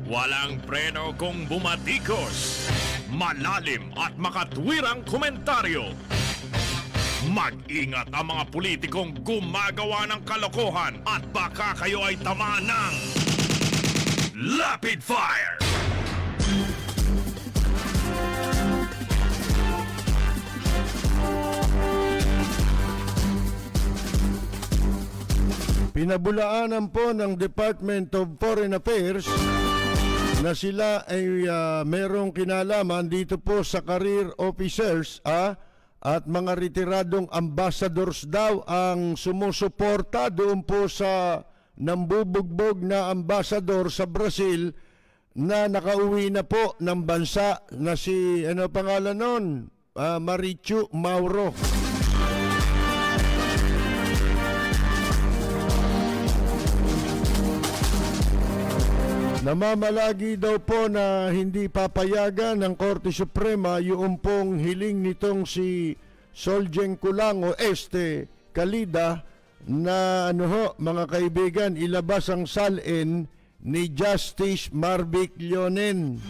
Walang preno kung bumatikos. Malalim at makatwirang komentaryo. Mag-ingat ang mga politikong gumagawa ng kalokohan at baka kayo ay tamaan ng Rapid Fire! Pinabulaanan po ng Department of Foreign Affairs na sila ay merong kinalaman dito po sa career officers at mga retiradong ambassadors daw ang sumusuporta doon po sa nambubugbog na ambassador sa Brazil na nakauwi na po ng bansa na si pangalan nun? Marichu Mauro. Namamalagi daw po na hindi papayagan ng Korte Suprema yung pong hiling nitong si Soljen Kulango Kalida na mga kaibigan, ilabas ang salin ni Justice Marvic Leonen.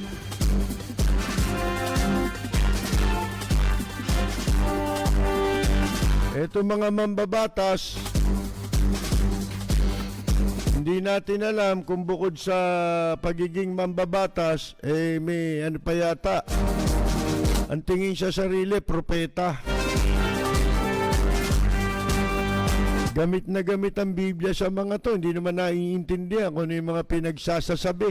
Ito mga mambabatas, hindi natin alam kung bukod sa pagiging mambabatas, may pa yata. Ang tingin sa sarili, propeta. Gamit na gamit ang Biblia sa mga to. Hindi naman naiintindihan kung ano yung mga pinagsasasabi.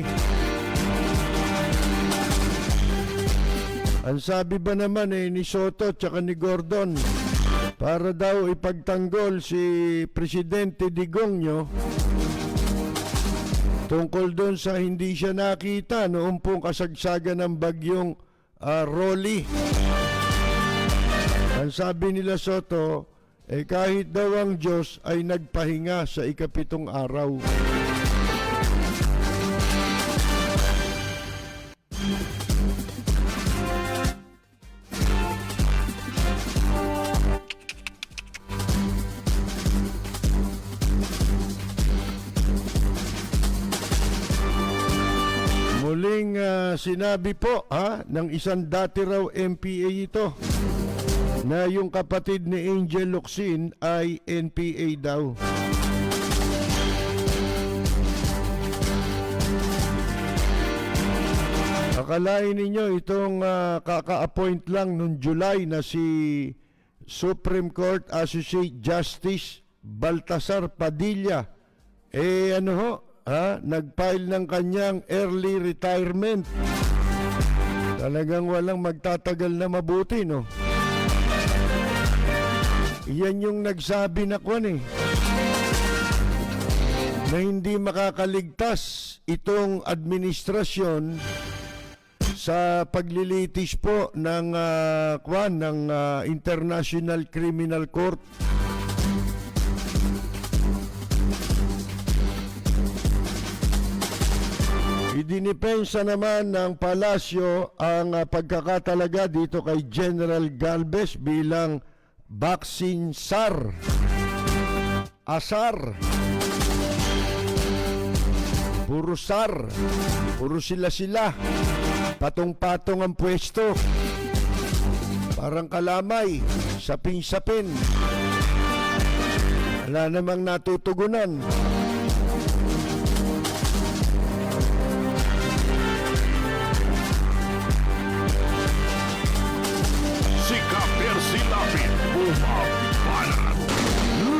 Ang sabi ba naman ni Soto at ni Gordon, para daw ipagtanggol si Presidente Digongyo tungkol doon sa hindi siya nakita noong pong kasagsagan ng bagyong Rolly. Ang sabi nila Soto, kahit daw ang Diyos ay nagpahinga sa ikapitong araw. Muling sinabi po ng isang dati raw MPA ito na yung kapatid ni Angel Locsin ay NPA daw. Akalain ninyo itong kaka-appoint lang noong July na si Supreme Court Associate Justice Baltasar Padilla nag-file ng kanyang early retirement. Talagang walang magtatagal na mabuti, no? Yan yung nagsabi na na hindi makakaligtas itong administrasyon sa paglilitis po ng International Criminal Court. Idinipensa naman ng palasyo ang pagkakatalaga dito kay General Galvez bilang vaccine SAR. Asar. Puro SAR. Puro sila. Patong-patong ang pwesto. Parang kalamay. Sapin-sapin. Wala namang natutugunan.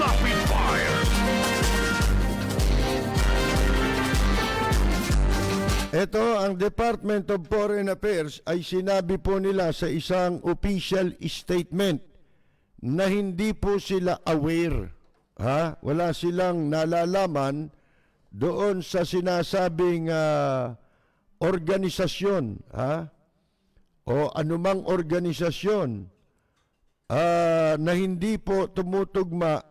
Rapid Fire! Ito, ang Department of Foreign Affairs ay sinabi po nila sa isang official statement na hindi po sila aware. Wala silang nalalaman doon sa sinasabing organisasyon o anumang organisasyon na hindi po tumutugma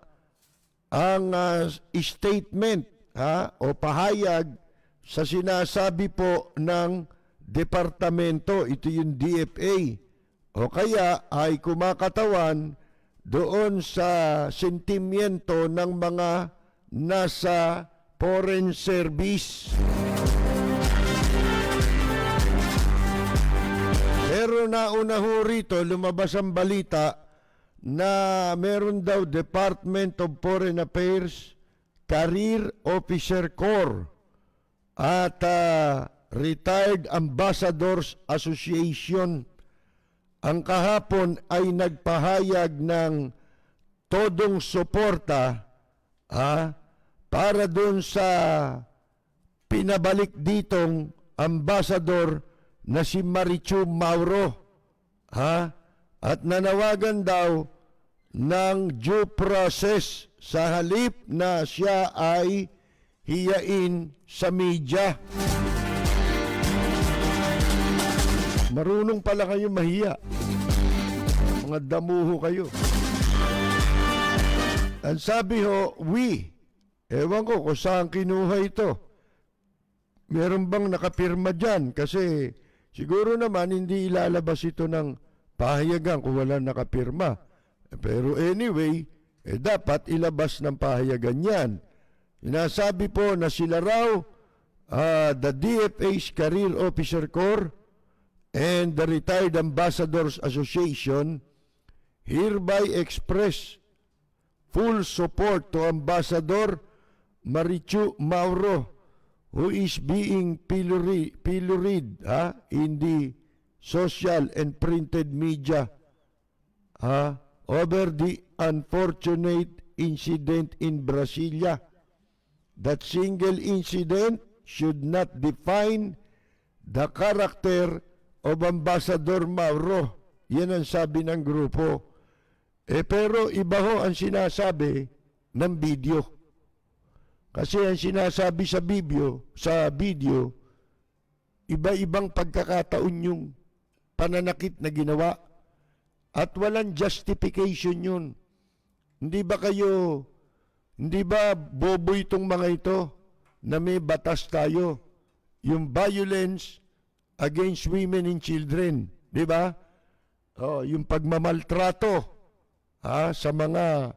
ang statement o pahayag sa sinasabi po ng departamento, ito yung DFA, o kaya ay kumakatawan doon sa sentimiento ng mga nasa foreign service. pero nauna ho rito, lumabas ang balita na meron daw Department of Foreign Affairs Career Officer Corps at Retired Ambassadors Association ang kahapon ay nagpahayag ng todong suporta para doon sa pinabalik ditong ambassador na si Marichu Mauro at nanawagan daw ng due process sa halip na siya ay hiyain sa media. Marunong pala kayo mahiya. Mga damuho kayo. Ang sabi ho, ewan ko kung saan kinuha ito. Meron bang nakapirma dyan? Kasi siguro naman hindi ilalabas ito ng pahayagan kung wala nakapirma. Pero anyway, dapat ilabas ng pahayagan yan. Sinasabi po na sila raw, the DFA's Career Officer Corps and the Retired Ambassadors Association hereby express full support to Ambassador Marichu Mauro, who is being pilloried in the social and printed media over the unfortunate incident in Brasilia. That single incident should not define the character of Ambassador Mauro. Yan ang sabi ng grupo. Pero iba ho ang sinasabi ng video. Kasi ang sinasabi sa video, iba-ibang pagkakataon yung pananakit na ginawa. At walang justification yun. Hindi ba bobo itong mga ito na may batas tayo? Yung violence against women and children, di ba? Yung pagmamaltrato sa mga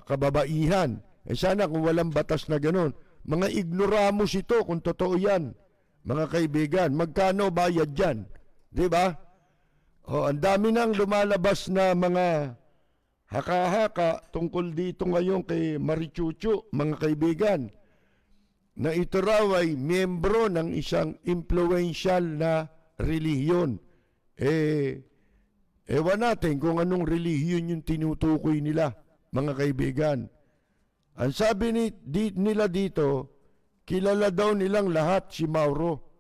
kababaihan. Sana kung walang batas na ganun. Mga ignoramos ito kung totoo yan. Mga kaibigan, magkano bayad dyan? Di ba? Ang dami nang lumalabas na mga haka-haka tungkol dito ngayon kay Marichuchu, mga kaibigan, na ito raw ay miyembro ng isang influential na relihiyon. Ewan natin kung anong relihiyon yung tinutukoy nila, mga kaibigan. Ang sabi nila dito, kilala daw nilang lahat si Mauro.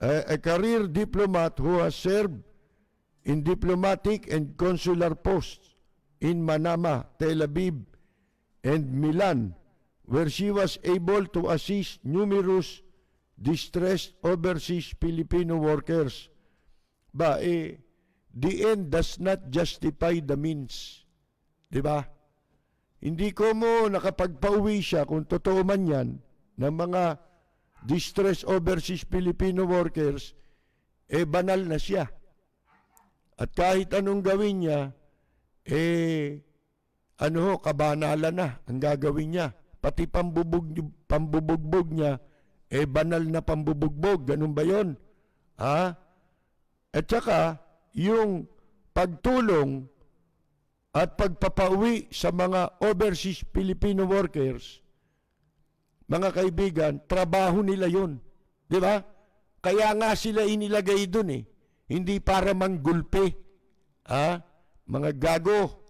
A career diplomat who has served in diplomatic and consular posts in Manama, Tel Aviv, and Milan, where she was able to assist numerous distressed overseas Filipino workers. The end does not justify the means. Diba? Hindi ko mo nakapagpauwi siya, kung totoo man yan, ng mga distressed overseas Filipino workers, banal na siya. At kahit anong gawin niya, kabanalan na ang gagawin niya. Pati pambubugbog niya, banal na pambubugbog. Ganun ba yun? At saka, yung pagtulong at pagpapauwi sa mga overseas Filipino workers, mga kaibigan, trabaho nila yun. Di ba? Kaya nga sila inilagay dun Hindi para manggulpe. Mga gago.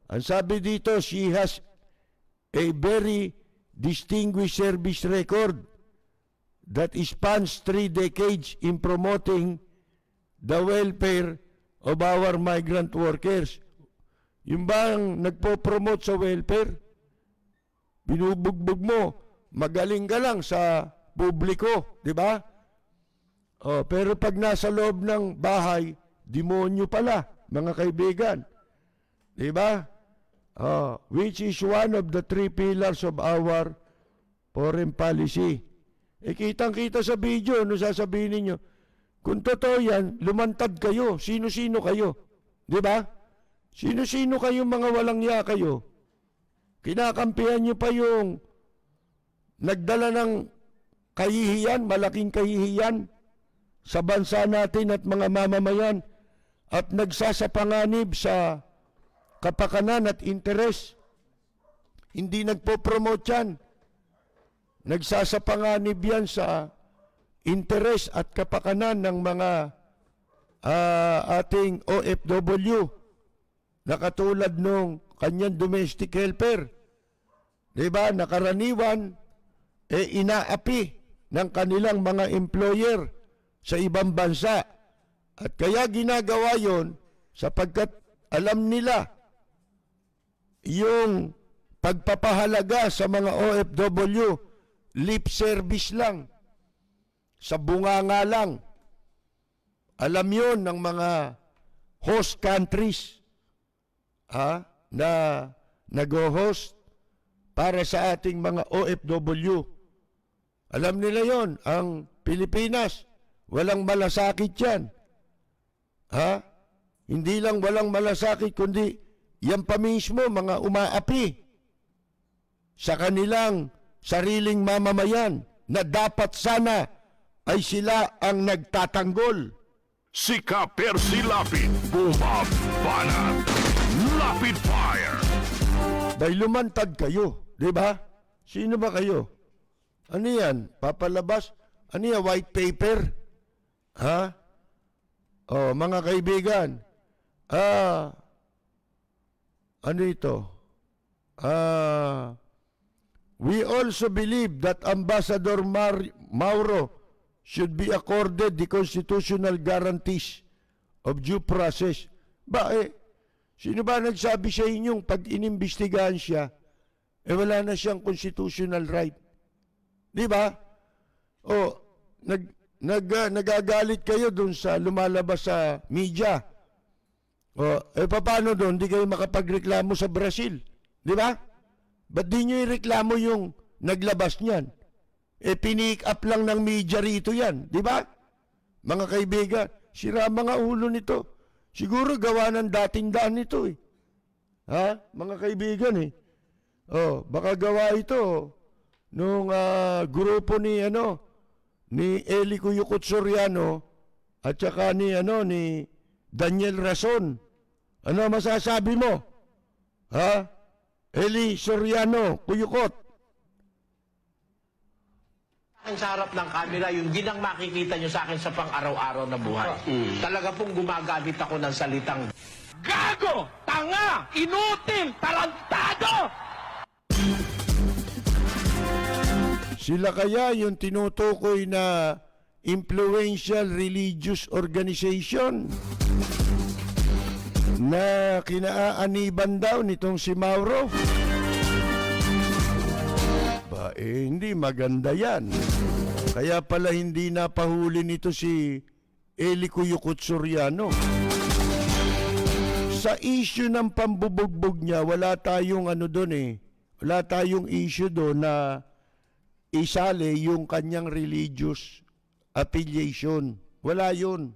Ang sabi dito, she has a very distinguished service record that spans 3 decades in promoting the welfare of our migrant workers. Yung bang nagpo-promote sa welfare, binubugbog mo, magaling ka lang sa publiko, di ba? Pero pag nasa loob ng bahay, demonyo pala, mga kaibigan. Di ba? Which is one of the 3 pillars of our foreign policy. Kitang-kita sa video, sasabihin ninyo, kung totoo yan, lumantad kayo. Sino-sino kayo? Di ba? Sino-sino kayo, mga walang ya kayo? Kinakampihan nyo pa yung nagdala ng kahihiyan, malaking kahihiyan. sa bansa natin at mga mamamayan at nagsasapanganib sa kapakanan at interes. Hindi nagpo-promote yan. Nagsasapanganib yan sa interes at kapakanan ng mga ating OFW na katulad nung kanyang domestic helper. Diba? Nakaraniwan, inaapi ng kanilang mga employer sa ibang bansa. At kaya ginagawa yon sapagkat alam nila yung pagpapahalaga sa mga OFW, lip service lang, sa bunganga lang. Alam yon ng mga host countries na nag-host para sa ating mga OFW. Alam nila yon, ang Pilipinas, walang malasakit yan. Hindi lang walang malasakit, kundi yan pa mismo mga umaapi sa kanilang sariling mamamayan na dapat sana ay sila ang nagtatanggol. Sika Percy Lapid, bumabanat. Lapid Fire. Dahil lumantad kayo, di ba? Sino ba kayo? Ano yan? Papalabas? Ano yan? White paper? Mga kaibigan. Ano ito? We also believe that Ambassador Mauro should be accorded the constitutional guarantees of due process. Sino ba nagsabi sa inyong pag inimbestigahan siya, wala na siyang constitutional right? Di ba? Nagagalit kayo dun sa lumalabas sa media. Paano doon? Di kayo makapagreklamo sa Brazil. Di ba? Ba't di nyo ireklamo yung naglabas niyan? Pinick up lang ng media rito yan. Di ba? Mga kaibigan, sira mga ulo nito. Siguro gawa ng dating daan nito eh. Mga kaibigan eh. Baka gawa ito nung grupo ni Eli Cuyucot Soriano at saka ni Daniel Rason. Ano masasabi mo? Eli Soriano, Cuyucot. Sa harap ng camera, yung ginang makikita nyo sa akin sa pang-araw-araw na buhay. Talaga pong gumagamit ako ng salitang gago, tanga, inutil, tarantado! Sila kaya yung tinutukoy na influential religious organization na kinaaaniban daw nitong si Mauro? Hindi maganda yan. Kaya pala hindi napahuli nito si Eli Cuyucot Soriano. Sa issue ng pambubugbog niya, wala tayong wala tayong issue doon na isali yung kanyang religious affiliation. Wala yun.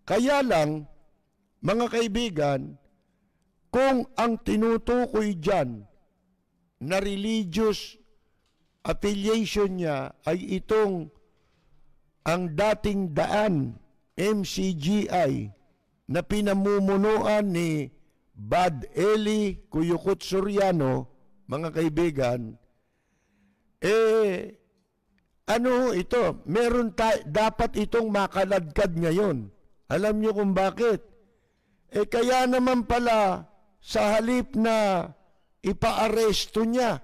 Kaya lang, mga kaibigan, kung ang tinutukoy dyan na religious affiliation niya ay itong ang dating daan MCGI na pinamumunuan ni Bad Eli Cuyucot Soriano, mga kaibigan, ito, dapat itong makaladkad ngayon. Alam niyo kung bakit? Kaya naman pala sa halip na ipaaresto niya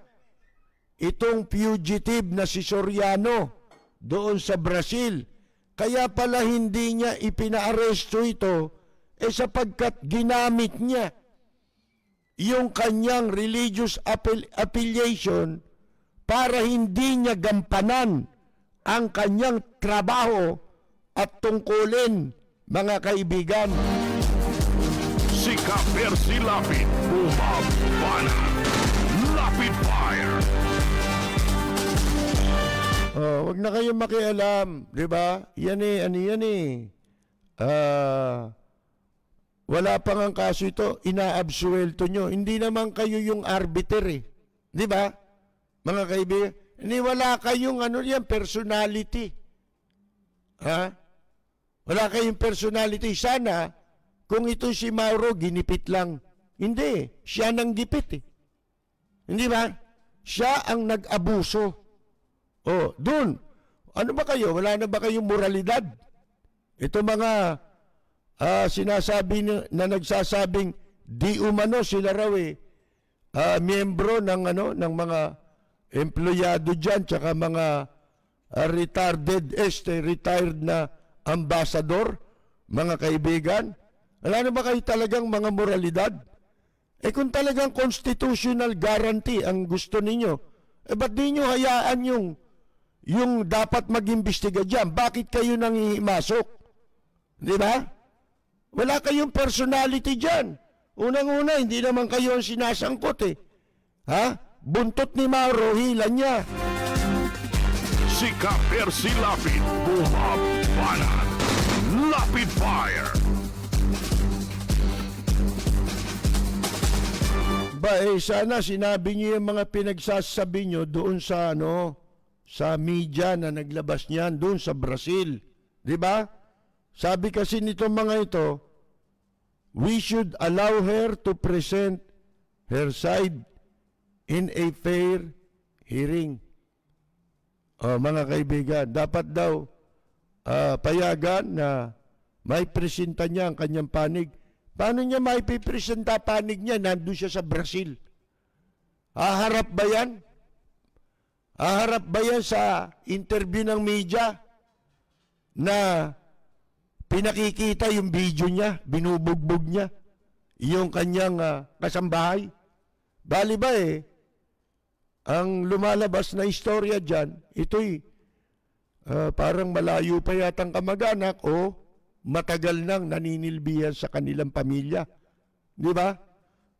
itong fugitive na si Soriano doon sa Brazil, kaya pala hindi niya ipinaaresto ito sapagkat ginamit niya yung kanyang religious affiliation para hindi niya gampanan ang kanyang trabaho at tungkulin, mga kaibigan. Sika Percy Lapid, bumabanat. Lapid Fire. Wag na kayong makialam, di ba? Yan wala pang ang kaso ito, inaabsuelto nyo. Hindi naman kayo yung arbiter eh. Di ba? Mga kaibigan, wala kayong personality. Wala kayong personality. Sana, kung ito si Mauro, ginipit lang. Hindi, siya nang gipit eh. Hindi ba? Siya ang nag-abuso. Oh, dun. Ano ba kayo? Wala na ba kayong moralidad? Ito mga sinasabi na nagsasabing di umano sila raw miyembro ng ng mga empleyado diyan tsaka mga retired na ambassador, mga kaibigan. Wala na ba kayo talagang mga moralidad? Kung talagang constitutional guarantee ang gusto ninyo, ba't di nyo hayaan yung dapat mag-imbestiga dyan? Bakit kayo nang imasok? Di ba? Wala kayong personality dyan. Unang-una, hindi naman kayo ang sinasangkot eh. Ha? Buntot ni Mauro, hila niya. Si Ka-Percy Lapid, bumabanat. Lapid Fire! Ba, sana sinabi niyo yung mga pinagsasabi niyo doon sa sa media na naglabas niyan doon sa Brazil. Di ba? Sabi kasi nitong mga ito, we should allow her to present her side in a fair hearing. Mga kaibigan, dapat daw payagan na may presenta niya ang kanyang panig. Paano niya maipipresenta panig niya? Nandun siya sa Brazil. Haharap ba yan? Haharap ba yan sa interview ng media na pinakikita yung video niya, binubugbog niya, yung kanyang kasambahay? Bali ba ang lumalabas na istorya dyan, ito'y parang malayo pa yatang kamag-anak o matagal nang naninilbihan sa kanilang pamilya. Di ba?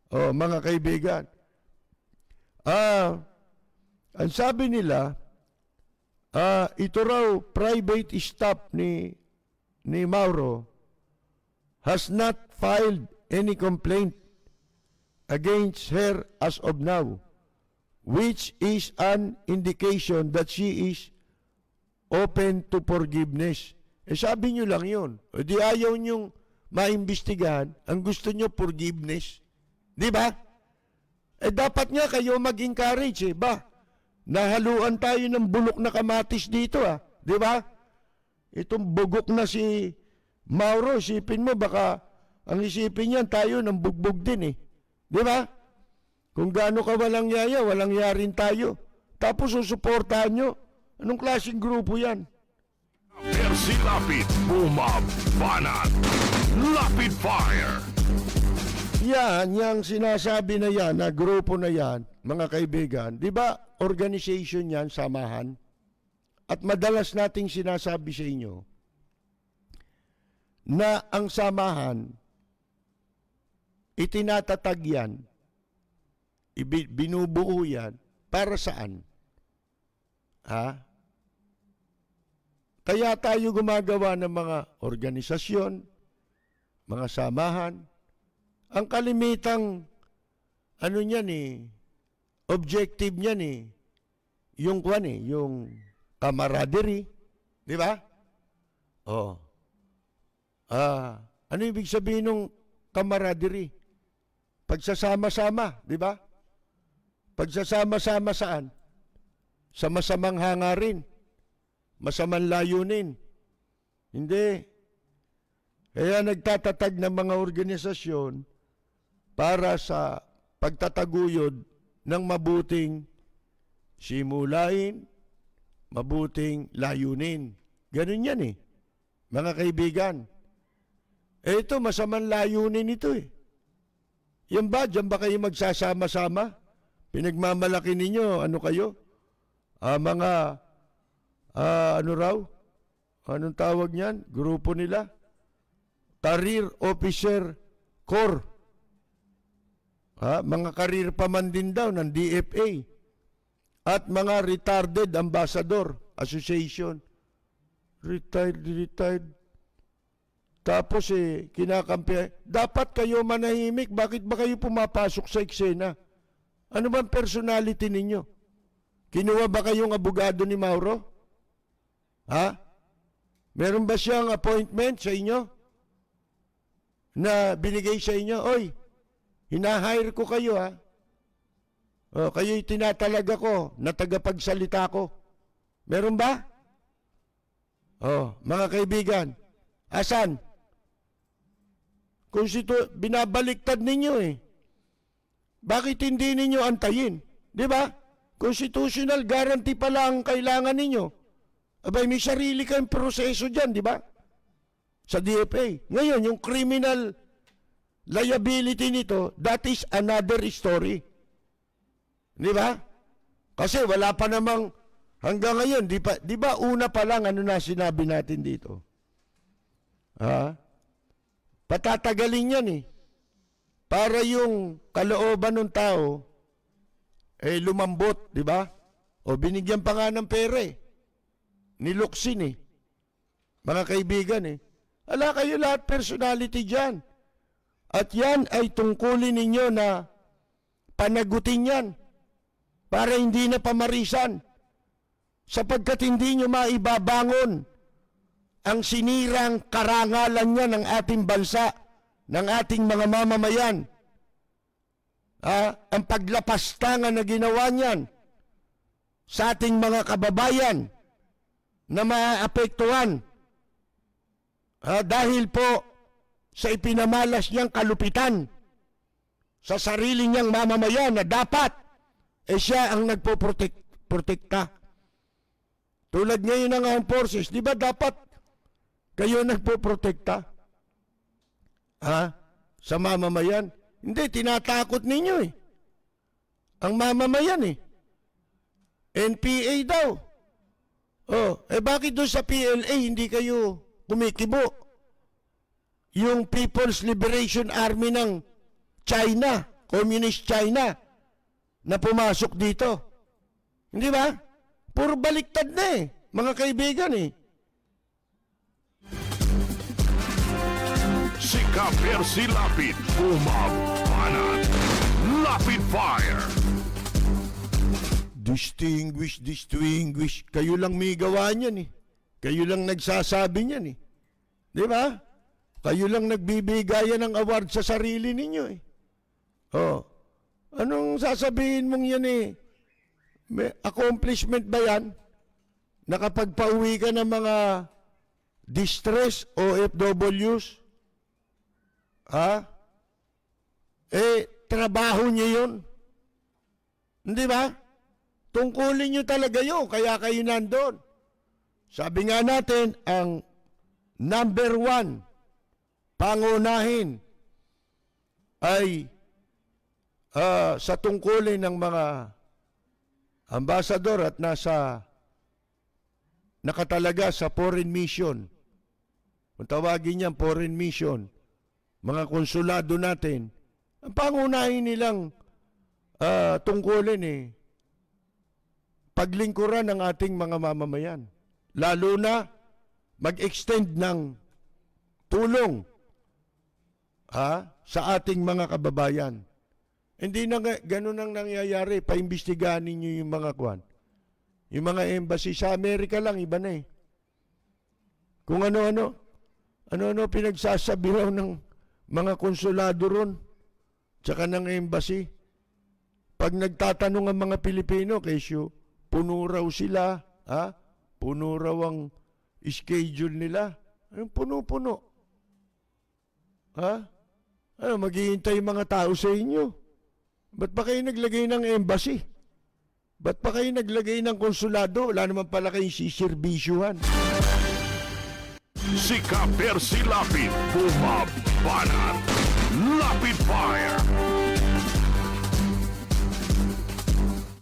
Mga kaibigan. Ang sabi nila, ito raw private staff ni Mauro has not filed any complaint against her as of now, which is an indication that she is open to forgiveness. Sabi nyo lang yun. Di ayaw nyong maimbestigahan. Ang gusto nyo, forgiveness. Di ba? Dapat nga kayo mag-encourage ba? Nahaluan tayo ng bulok na kamatis dito Di ba? Itong bugok na si Mauro, isipin mo baka ang isipin niyan tayo ng bugbog din Di ba? Kung gaano ka walang yaya, walang yarin tayo. Tapos susuportahan nyo. Anong klaseng grupo yan? Percy Lapid, bumabanat. Lapid Fire! Yan, yung sinasabi na yan, na grupo na yan, mga kaibigan, di ba, organization yan, samahan? At madalas nating sinasabi sa inyo na ang samahan, itinatatag yan, binubuo yan, para saan? Kaya tayo gumagawa ng mga organisasyon, mga samahan. Ang kalimitang, objective niyan yung camaraderie. Di ba? Ano ibig sabihin ng camaraderie? Pagsasama-sama, di ba? Pagsasama-sama saan? Sa masamang hangarin. Masamang layunin. Hindi. Kaya nagtatatag ng mga organisasyon para sa pagtataguyod ng mabuting simulain, mabuting layunin. Ganun yan mga kaibigan. Ito, masamang layunin ito Yan ba? Diyan ba kayo magsasama-sama? Pinagmamalaki ninyo, ano kayo? Ano raw? Anong tawag niyan? Grupo nila? Career Officer Corps. Mga career pa man din daw ng DFA. At mga Retarded Ambassador Association. Retired. Tapos kinakampi. Dapat kayo manahimik. Bakit ba kayo pumapasok sa eksena? Ano bang personality ninyo? Kinuha ba kayong abogado ni Mauro? Meron ba siyang appointment sa inyo? Na binigay sa inyo, oy, hinahire ko kayo ha. O, kayo'y tinatalaga ko, na tagapagsalita ko. Meron ba? O, mga kaibigan, asan? Binabaliktad ninyo eh. Bakit hindi ninyo antayin? Di ba? Constitutional guarantee pala ang kailangan ninyo. Abay, may sarili kayong proseso dyan, di ba? Sa DFA. Ngayon, yung criminal liability nito, that is another story. Di ba? Kasi wala pa namang, hanggang ngayon, di ba una pa lang ano na sinabi natin dito? Ha? Patatagalin yan eh. Para yung kalooban ng tao, eh lumambot, di ba? O binigyan pa nga ng pera eh. Niluksin eh. Mga kaibigan eh. Ala kayo lahat personality dyan. At yan ay tungkulin ninyo na panagutin yan. Para hindi na pamarisan. Sapagkat hindi nyo maibabangon ang sinirang karangalan niya ng ating bansa, ng ating mga mamamayan. Ang paglapastangan na ginawa niyan sa ating mga kababayan na maaapektuhan dahil po sa ipinamalas niyang kalupitan sa sarili niyang mamamayan na dapat siya ang nagpoprotekta. Tulad ngayon ng armed forces, di ba dapat kayo nagpoprotekta? Sa mamamayan? Hindi, tinatakot ninyo eh. Ang mamamayan eh. NPA daw. Bakit doon sa PLA hindi kayo kumikibo? Yung People's Liberation Army ng China, Communist China, na pumasok dito. Hindi ba? Puro baliktad na eh, mga kaibigan eh. Si Ka-Percy Lapid, bumabanat. Lapid Fire. Distinguish. Kayo lang may gawa niyan eh. Kayo lang nagsasabi niyan eh. Di ba? Kayo lang nagbibigayan ng award sa sarili ninyo eh. Anong sasabihin mong yan eh? May accomplishment ba yan? Nakapagpauwi ka ng mga distress OFWs? Trabaho niyo yun. Hindi ba? Tungkulin niyo talaga yun, kaya kayo nandun. Sabi nga natin, ang number 1, pangunahin, ay sa tungkulin ng mga ambasador at nakatalaga sa foreign mission. Kung tawagin niyan foreign mission, mga konsulado natin, ang pangunahin nilang tungkulin paglingkuran ng ating mga mamamayan. Lalo na mag-extend ng tulong sa ating mga kababayan. Hindi na ganun ang nangyayari. Paimbestigahan ninyo yung mga yung mga embassy sa Amerika lang, iba na eh. Kung ano-ano pinagsasabi raw ng mga konsulado ron, tsaka ng embassy. Pag nagtatanong ang mga Pilipino, kesyo, puno raw sila, puno raw ang schedule nila. Anong puno-puno? Maghihintay yung mga tao sa inyo. Ba't pa kayo naglagay ng embassy? Ba't pa kayo naglagay ng konsulado? Wala naman pala kayong siserbisyuhan. Si Ka-Percy Lapid, bumabanat. Lapid Fire.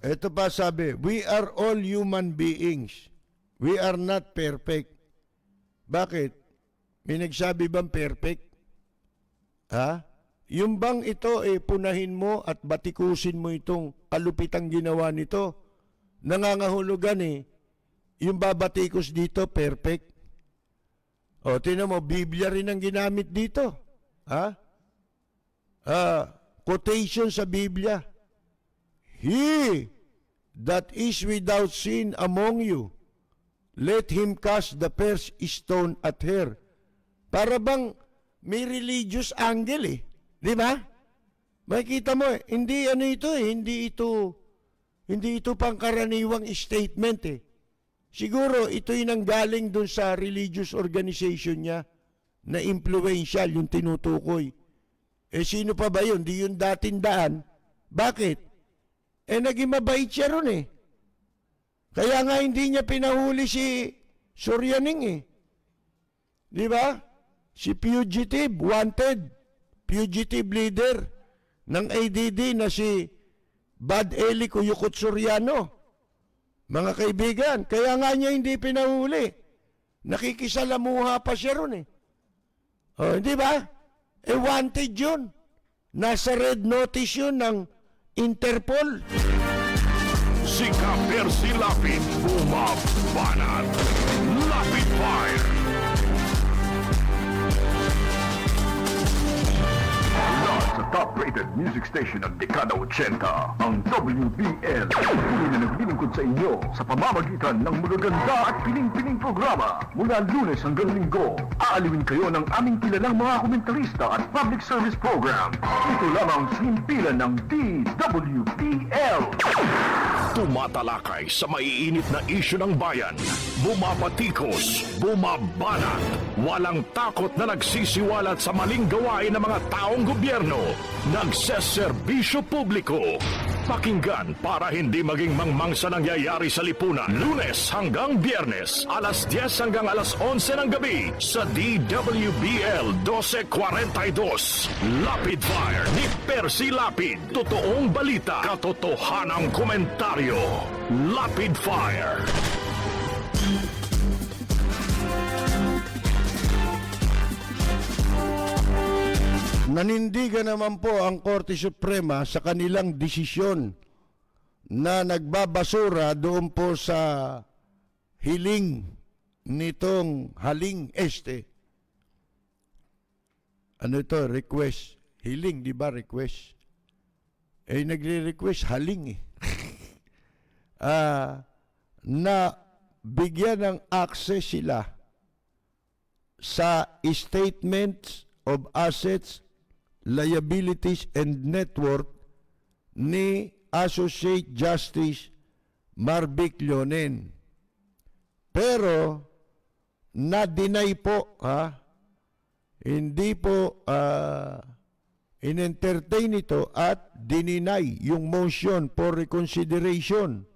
Ito pa sabi, we are all human beings. We are not perfect. Bakit? May nagsabi bang perfect? Yung bang ito punahin mo at batikusin mo itong kalupitang ginawa nito, nangangahulugan yung babatikos dito, perfect. Tingnan mo, Biblia rin ang ginamit dito. Quotation sa Biblia. He that is without sin among you, let him cast the first stone at her. Para bang may religious angle eh. Di ba? Makikita mo eh, hindi ano ito eh, hindi ito pangkaraniwang statement eh. Siguro ito'y nanggaling dun sa religious organization niya na influential yung tinutukoy. Eh sino pa ba yun? Di yun dating daan. Bakit? Eh naging mabait siya ron eh. Kaya nga hindi niya pinahuli si Suryaning eh. Di ba? Si fugitive, wanted, fugitive leader ng ADD na si Bad Eli Kuyukot Suryano. Mga kaibigan, kaya nga niya hindi pinahuli. Nakikisalamuha pa siya ron eh. O, hindi ba? Eh, wanted yun. Nasa red notice yun ng Interpol. Si Percy Lapid, bumabanat. Lapid Fire. Sa top-rated music station ng dekada 80, ang WBL. Puli na naglilingkod sa inyo sa pamamagitan ng magaganda at piling-piling programa. Mula Lunes hanggang Linggo, aaliwin kayo ng aming kilalang mga komentarista at public service program. Ito lamang sa himpilan ng DWBL. Tumatalakay sa maiinit na isyu ng bayan. Bumapatikos, bumabanat. Walang takot na nagsisiwalat sa maling gawain ng mga taong gobyerno. Nagseserbisyo publiko. Pakinggan para hindi maging mangmang sa nangyayari sa lipunan. Lunes hanggang Biyernes, alas 10 hanggang alas 11 ng gabi sa DWBL 1242. Lapid Fire ni Percy Lapid. Totoong balita, katotohanang komentaryo. Lapid Fire. Nanindigan naman po ang Korte Suprema sa kanilang desisyon na nagbabasura doon po sa hiling nitong Haling Este. Ano ito? Request. Hiling, di ba? Request. Eh, nagre-request haling eh. Na bigyan ng access sila sa statements of assets, liabilities, and net worth ni Associate Justice Marvic Leonen. Pero, na-deny po, hindi po in-entertain ito at dininay yung motion for reconsideration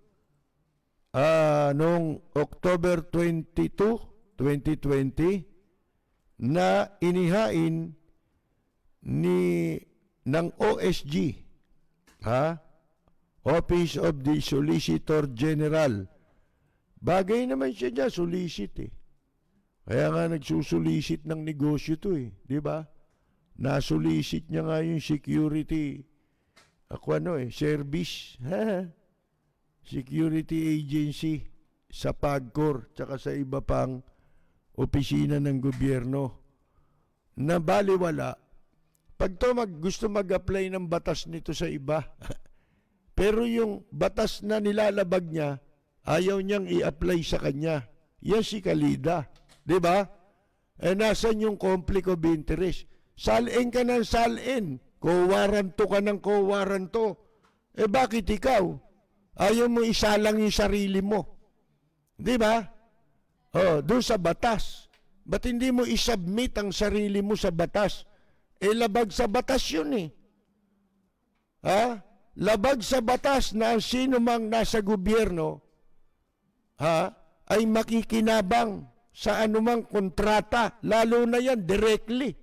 noong October 22, 2020 na inihain ng OSG, Office of the Solicitor General. Bagay naman siya dyan, solicit eh. Kaya nga nagsusolicit ng negosyo to eh, di ba? Nasolicit niya nga yung security, service, security agency sa PAGCOR, tsaka sa iba pang opisina ng gobyerno. Na baliwala, pag to gusto mag-apply ng batas nito sa iba, pero yung batas na nilalabag niya, ayaw niyang i-apply sa kanya. Yan si Kalida. Diba? Eh, nasan yung conflict of interest? Salin ka ng salin. Kowaranto ka ng kowaranto. Eh, bakit ikaw? Ayaw mo isalang yung sarili mo. Diba? Oh, doon sa batas. Ba't hindi mo isubmit ang sarili mo sa batas? Eh, labag sa batas yun eh. Labag sa batas na sino mang nasa gobyerno, ay makikinabang sa anumang kontrata, lalo na yan directly.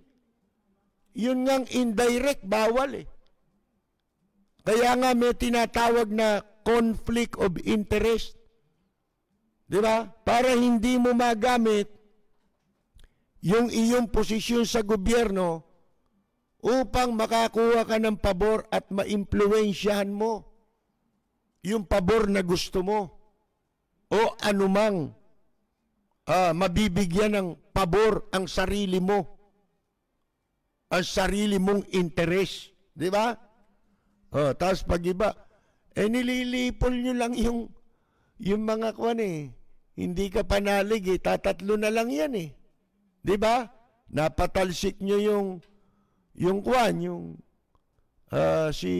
Yun ngang indirect, bawal eh. Kaya nga may tinatawag na conflict of interest. Di ba? Para hindi mo magamit yung iyong posisyon sa gobyerno upang makakuha ka ng pabor at maimpluwensyahan mo yung pabor na gusto mo o anumang mabibigyan ng pabor ang sarili mo, ang sarili mong interes. Di ba? Tapos pag iba, nililipol nyo lang yung mga hindi ka panalig eh, tatatlo na lang yan eh. Di ba? Napatalsik nyo yung si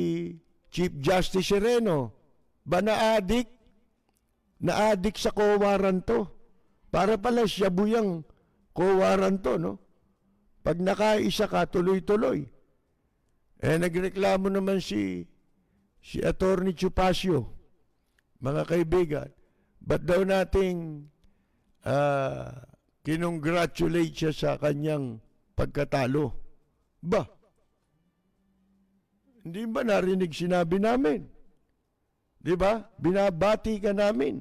Chief Justice Sereno. Ba na-addict? Na-addict sa kowaranto. Para pala siya buyang kowaranto, no? Pag nakaisa ka, tuloy-tuloy. Nagreklamo naman si Attorney Chupacio, mga kaibigan, ba't daw nating kinongratulate siya sa kanyang pagkatalo? Ba? Hindi ba narinig sinabi namin? Di ba? Binabati ka namin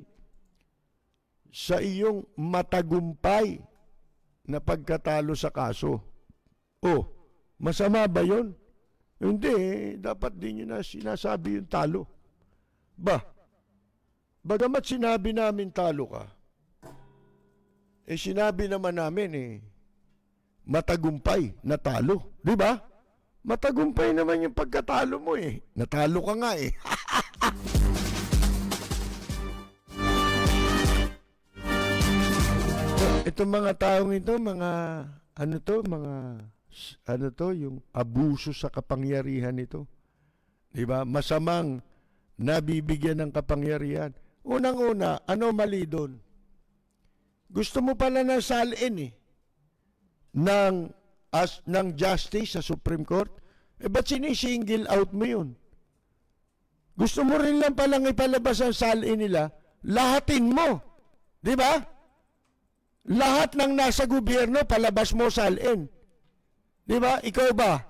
sa iyong matagumpay na pagkatalo sa kaso. Oh, masama ba yun? Hindi, dapat din nyo na sinasabi yung talo. Ba? Bagamat sinabi namin talo ka, sinabi naman namin matagumpay na talo. Di ba? Matagumpay naman yung pagkatalo mo eh. Natalo ka nga eh. Itong mga taong ito, yung abuso sa kapangyarihan ito. Di ba? Masamang nabibigyan ng kapangyarihan. Unang-una, ano mali doon? Gusto mo pala na salin ng justice sa Supreme Court? Ba't sinisingle out mo yun? Gusto mo rin lang palang ipalabas ang salin nila, lahatin mo. Di ba? Lahat ng nasa gobyerno, palabas mo salin. Di ba? Ikaw ba?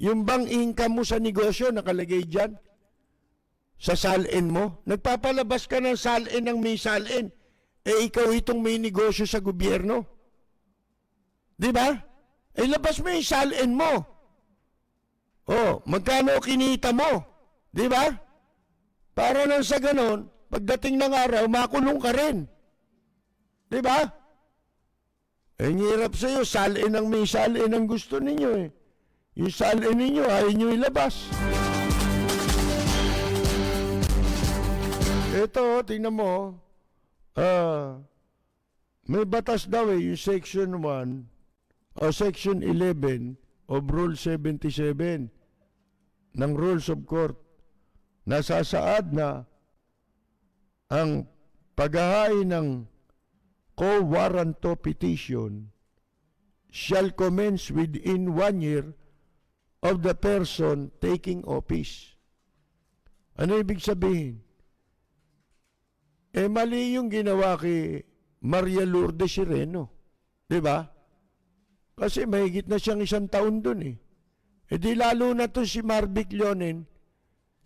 Yung bang income mo sa negosyo nakalagay dyan? Sa salin mo? Nagpapalabas ka ng salin ng may salin. Ikaw itong may negosyo sa gobyerno. Di ba? Labas mo yung salin mo. Oh, magkano kinita mo? Di ba? Para nang sa ganon, pagdating ng araw, makulong ka rin. Di ba? Hirap sa'yo, salin ang may salin ang gusto ninyo eh. Yung salin ninyo, ayaw nyo ilabas. Ito, tingnan mo, may batas daw yung Section 1 o Section 11 of Rule 77 ng Rules of Court. Nasasaad na ang paghahain ng co-warranto petition shall commence within 1 year of the person taking office. Ano ibig sabihin? Mali yung ginawa kay Maria Lourdes Sereno. Di ba? Kasi mahigit na siyang 1 taon dun eh. Di lalo na to si Marvic Leonen.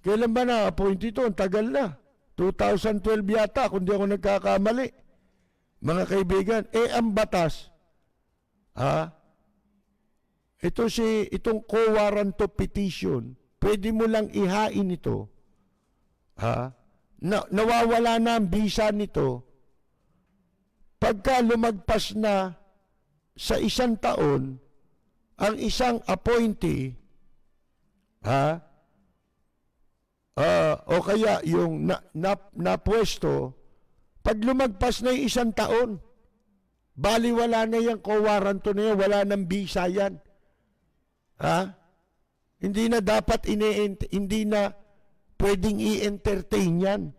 Kailan ba na-appoint ito? Ang tagal na. 2012 yata, kung di ako nagkakamali. Mga kaibigan, ang batas, itong co-warranto petition, pwede mo lang ihain ito, nawawala na ang visa nito, pagka lumagpas na sa 1 taon, ang isang appointee, o kaya yung napwesto, pag lumagpas na yung 1 taon, bali wala na yung co-warranto na yan, wala nang visa yan. Hindi na dapat hindi na pwedeng i-entertain yan.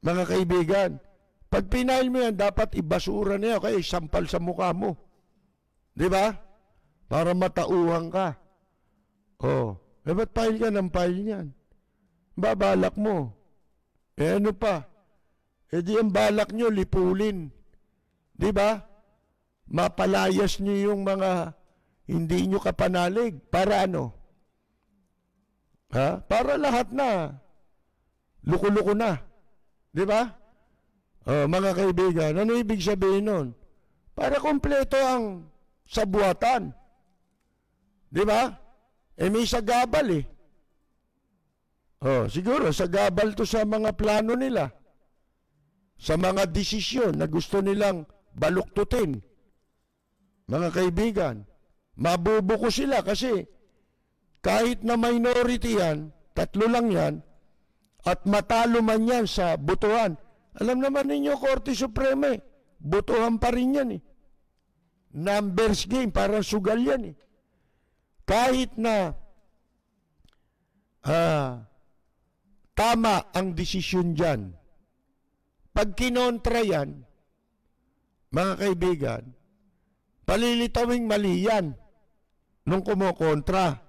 Mga kaibigan, pag pinail mo yan, dapat ibasura na yan, kaya isampal sa mukha mo. Di ba? Para matauhan ka. Ba't file ka ng file niyan? Babalak mo. Ano pa? Di ang balak nyo, lipulin. Di ba? Mapalayas nyo yung mga hindi nyo kapanalig. Para ano? Para lahat na. Luko-luko na. Di ba? Mga kaibigan, ano ibig sabihin nun? Para kompleto ang sabuatan. Di ba? May sagabal eh. Siguro, sagabal to sa mga plano nila. Sa mga desisyon na gusto nilang baluktutin. Mga kaibigan, mabubuko sila kasi kahit na minority yan, 3 lang yan, at matalo man yan sa botohan, Alam naman ninyo, Korte Suprema eh. Botohan pa rin yan eh. Numbers game, parang sugal yan eh. Kahit na tama ang desisyon dyan, pag kinontra yan, mga kaibigan, palilitawing mali yan nung kumokontra.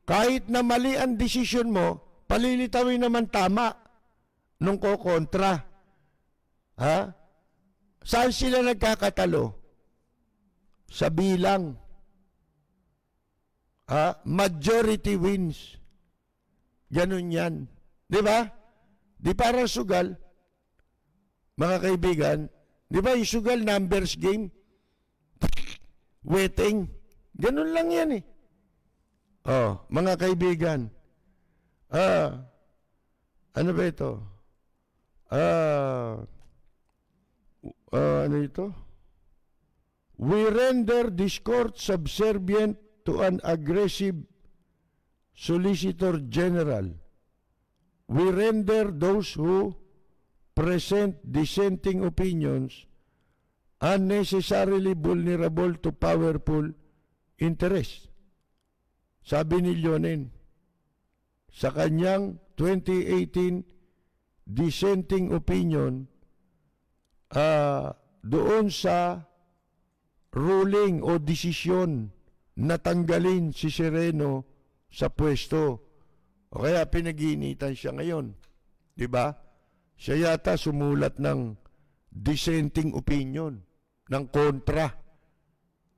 Kahit na mali ang desisyon mo, palilitawin naman tama nung kukontra. Ha? Saan sila nagkakatalo? Sa bilang. Majority wins. Ganun yan. Di ba? Di parang sugal. Mga kaibigan, di ba yung sugal numbers game? Waiting. Ganun lang yan eh. Oh, mga kaibigan. Ano ba ito? Ano ito? We render this court subservient to an aggressive Solicitor General. We render those who present dissenting opinions unnecessarily vulnerable to powerful interests. Sabi ni Leonen sa kanyang 2018 dissenting opinion doon sa ruling o desisyon na tanggalin si Sereno sa pwesto. O kaya pinag-iinitan siya ngayon. Diba? Siya yata sumulat ng dissenting opinion, ng kontra,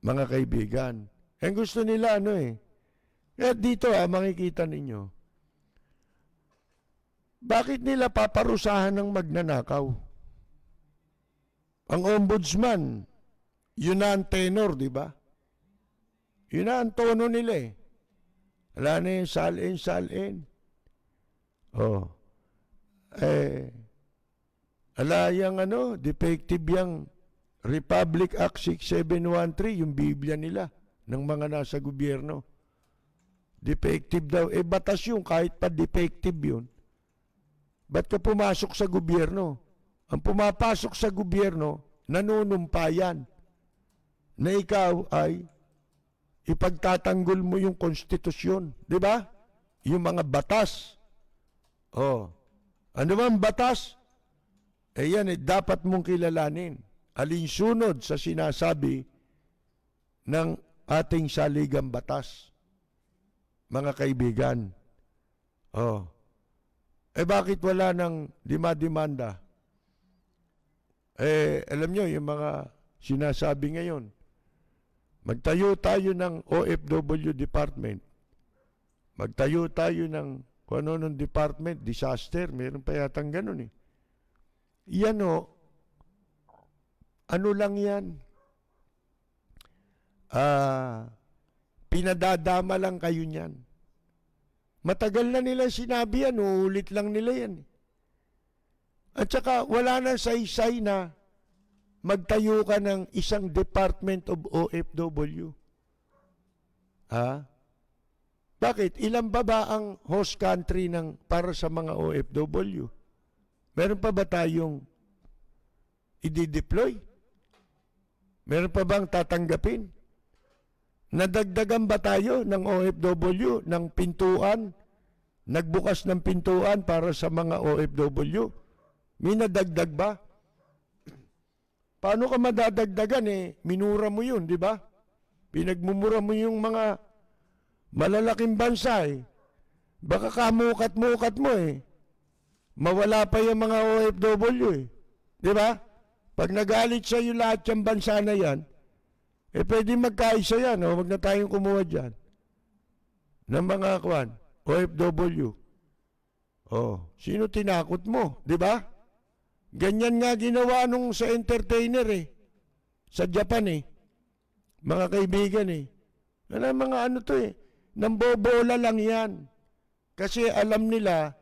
mga kaibigan. Eh gusto nila ano eh. Kaya dito makikita ninyo, bakit nila paparusahan ng magnanakaw? Ang ombudsman, yun na ang tenor, di ba? Yun na ang tono nila eh. Wala na yung salin. Oh. Ala yung defective yung Republic Act 6713, yung Biblia nila, ng mga nasa gobyerno. Defective daw. Batas yun, kahit pa defective yun. Ba't ka pumasok sa gobyerno? Ang pumapasok sa gobyerno, nanunumpayan na ikaw ay ipagtatanggol mo yung konstitusyon. Di ba? Yung mga batas. Oh. Ano man batas? Yan dapat mong kilalanin. Alinsunod sa sinasabi ng ating saligang batas. Mga kaibigan. Oh. Bakit wala nang demanda? Alam nyo, yung mga sinasabi ngayon, magtayo tayo ng OFW department. Magtayo tayo ng kung ano ng department, disaster, meron pa yatang ganun eh. Yan ano lang yan? Pinadadama lang kayo niyan. Matagal na nila sinabi yan, uulit lang nila yan. At saka wala na saysay na magtayo ka ng isang Department of OFW. Bakit? Ilan ba ang host country para sa mga OFW? Meron pa ba tayong i-deploy? Meron pa bang tatanggapin? Nadagdagan ba tayo ng OFW, ng pintuan? Nagbukas ng pintuan para sa mga OFW? May nadagdag ba? Paano ka madadagdagan minura mo yun, di ba? Pinagmumura mo yung mga malalaking bansa Baka kamukat-mukat mo Mawala pa yung mga OFW Di ba? Pag nagalit sa iyo lahat yung bansa na yan, pwede magkaisa yan, wag na tayong kumuha dyan. Ng mga OFW. Sino tinakot mo? Di ba? Ganyan nga ginawa nung sa entertainer sa Japan Mga kaibigan mga nambobola lang yan. Kasi alam nila,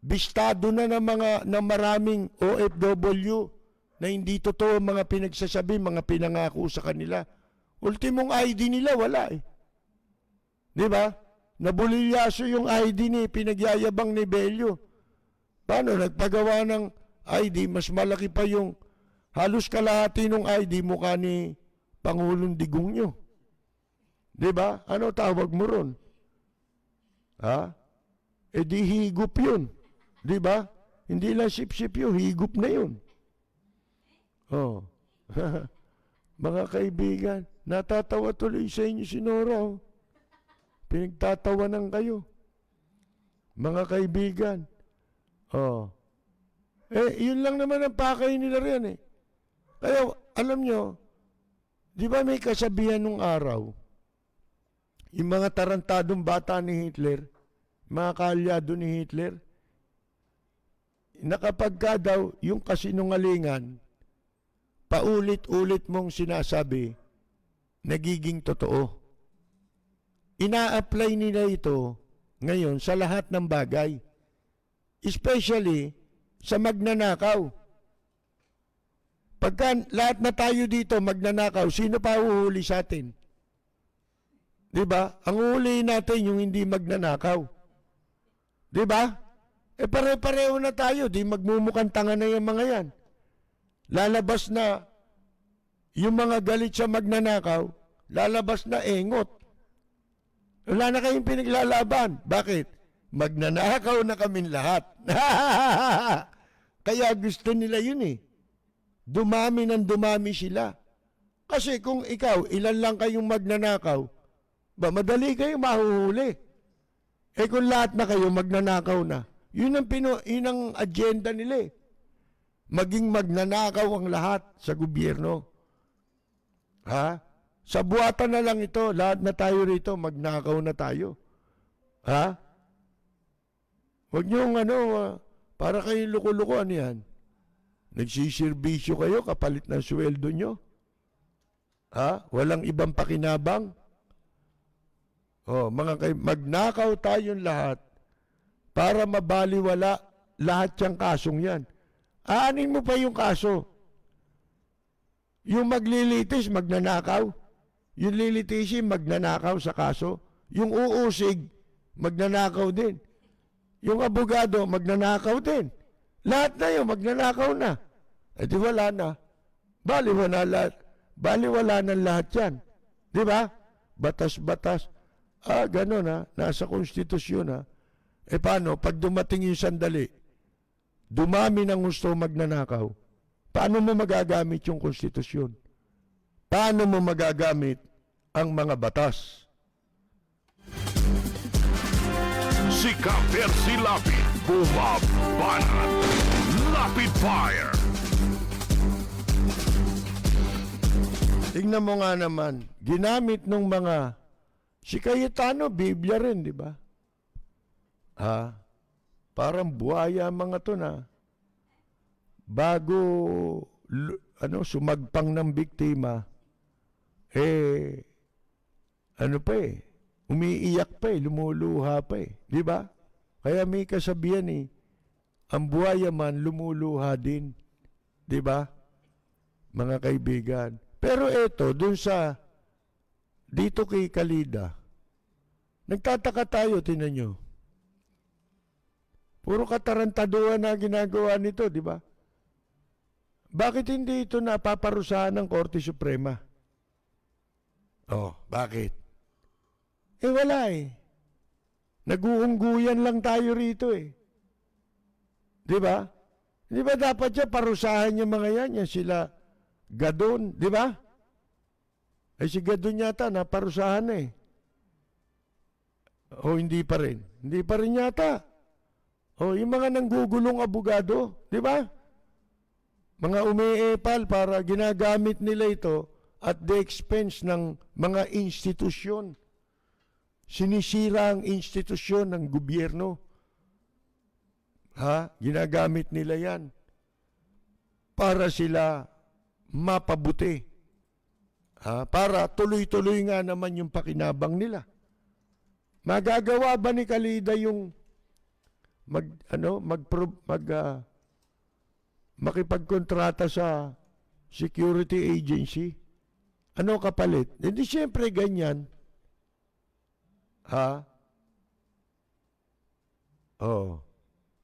bistado na ng maraming OFW na hindi totoo mga pinagsasabi, mga pinangako sa kanila. Ultimong ID nila, wala Di ba? Nabulilyaso yung ID ni pinagyayabang ni Bello. Paano? Nagpagawa ng ID, mas malaki pa yung halos kalahati ng ID mukha ni Pangulong Digong nyo. Di ba? Ano tawag mo ron? Ha? E di higop yun. Di ba? Hindi lang sip-sip yun, higop na yun. Oh. Mga kaibigan, natatawa tuloy sa inyo si Nora. Oh. Pinagtatawanan kayo. Mga kaibigan. Oh. Yun lang naman ang pakay nila riyan eh. Kaya, alam nyo, di ba may kasabihan nung araw, yung mga tarantadong bata ni Hitler, mga kaalyado ni Hitler, na kapag ka daw yung kasinungalingan, paulit-ulit mong sinasabi, nagiging totoo. Ina-apply nila ito ngayon sa lahat ng bagay. Especially sa magnanakaw. Pagka lahat na tayo dito magnanakaw, sino pa uhuli sa atin? Diba? Ang uhuli natin yung hindi magnanakaw. Diba? Pare-pareho na tayo, di magmumukhang tanga na yung mga yan. Lalabas na yung mga galit sa magnanakaw, lalabas na engot. Wala na kayong pinaglalaban. Bakit? Magnanakaw na kaming lahat. Kaya gusto nila yun eh. Dumami ng dumami sila. Kasi kung ikaw, ilan lang kayong magnanakaw, ba madali kayo mahuhuli. Kung lahat na kayo magnanakaw na, yun ang agenda nila eh. Maging magnanakaw ang lahat sa gobyerno. Ha? Sa buwatan na lang ito, lahat na tayo rito, magnakaw na tayo. Ha? Huwag niyong para kayo luko-luko, ano yan? Nagsisirbisyo kayo, kapalit ng sweldo nyo? Ha? Walang ibang pakinabang? Magnakaw tayong lahat para mabaliwala lahat yung kasong yan. Aanin mo pa yung kaso. Yung maglilitis, magnanakaw. Yung lilitisin, magnanakaw sa kaso. Yung uusig, magnanakaw din. Yung abogado, magnanakaw din. Lahat na yun, magnanakaw na. Di wala na. Baliwala na lahat yan. Di ba? Batas-batas. Ganon ha. Nasa konstitusyon ha. Paano? Pag dumating yung sandali, dumami ng gusto magnanakaw, paano mo magagamit yung konstitusyon? Paano mo magagamit ang mga batas? Si Ka-Percy Lapid, bumabanat. Lapid Fire. Tingnan mo nga naman, ginamit nung mga, si Cayetano, Biblia rin, di ba? Parang buhaya mga to na bago sumagpang ng biktima, umiiyak pa lumuluha pa di ba? Kaya may kasabihan ang buhaya man lumuluha din, di ba? Mga kaibigan. Pero eto, dito kay Kalida, nagtataka tayo, tinan nyo. Puro katarantaduhan na ginagawa nito, di ba? Bakit hindi ito napaparusahan ng Korte Suprema? Bakit? Wala Nag-uungguyan lang tayo rito Di ba? Di ba dapat siya parusahan yung mga yan sila Gadon, di ba? Si Gadon yata naparusahan hindi pa rin. Hindi pa rin yata. Yung mga nanggugulong abogado, di ba? Mga umiepal para ginagamit nila ito at the expense ng mga institusyon. Sinisira ang institusyon ng gobyerno. Ginagamit nila yan para sila mapabuti. Para tuloy-tuloy nga naman yung pakinabang nila. Magagawa ba ni Kalida yung makipagkontrata sa security agency? Ano kapalit? Hindi siyempre ganyan.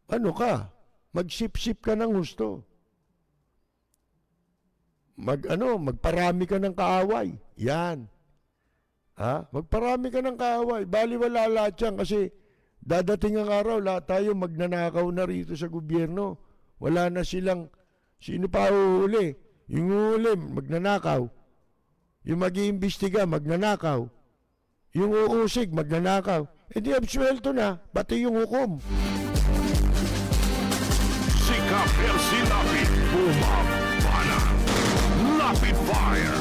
Ano ka? Magsip-sip ka ng gusto. Magparami ka ng kaaway. Yan. Magparami ka ng kaaway. Baliwala lahat yan kasi dadating ang araw, lahat tayo magnanakaw na rito sa gobyerno. Wala na silang, sino pa uhuli? Yung uhuli, magnanakaw. Yung mag-iimbestiga, magnanakaw. Yung uusig, magnanakaw. Eh di absuelto na, pati yung hukom. Sika Percy Lapid, bumabana. Lapid Fire.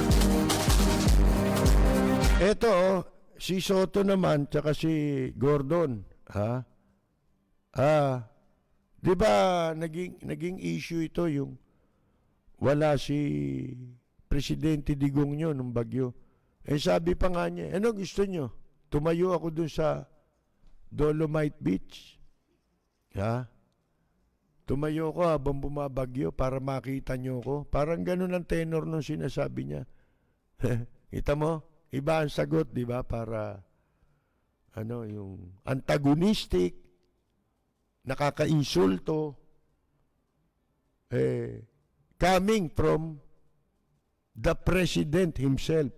Eto, si Soto naman, tsaka si Gordon, di ba naging issue ito yung wala si Presidente Digong nyo nung bagyo. Eh sabi pa nga niya, ano gusto nyo? Tumayo ako dun sa Dolomite Beach. Tumayo ko habang bumabagyo para makita nyo ko. Parang ganun ang tenor nung sinasabi niya. Kita mo? Iba ang sagot, di ba? Para, yung antagonistic, nakaka-insulto, coming from the President himself,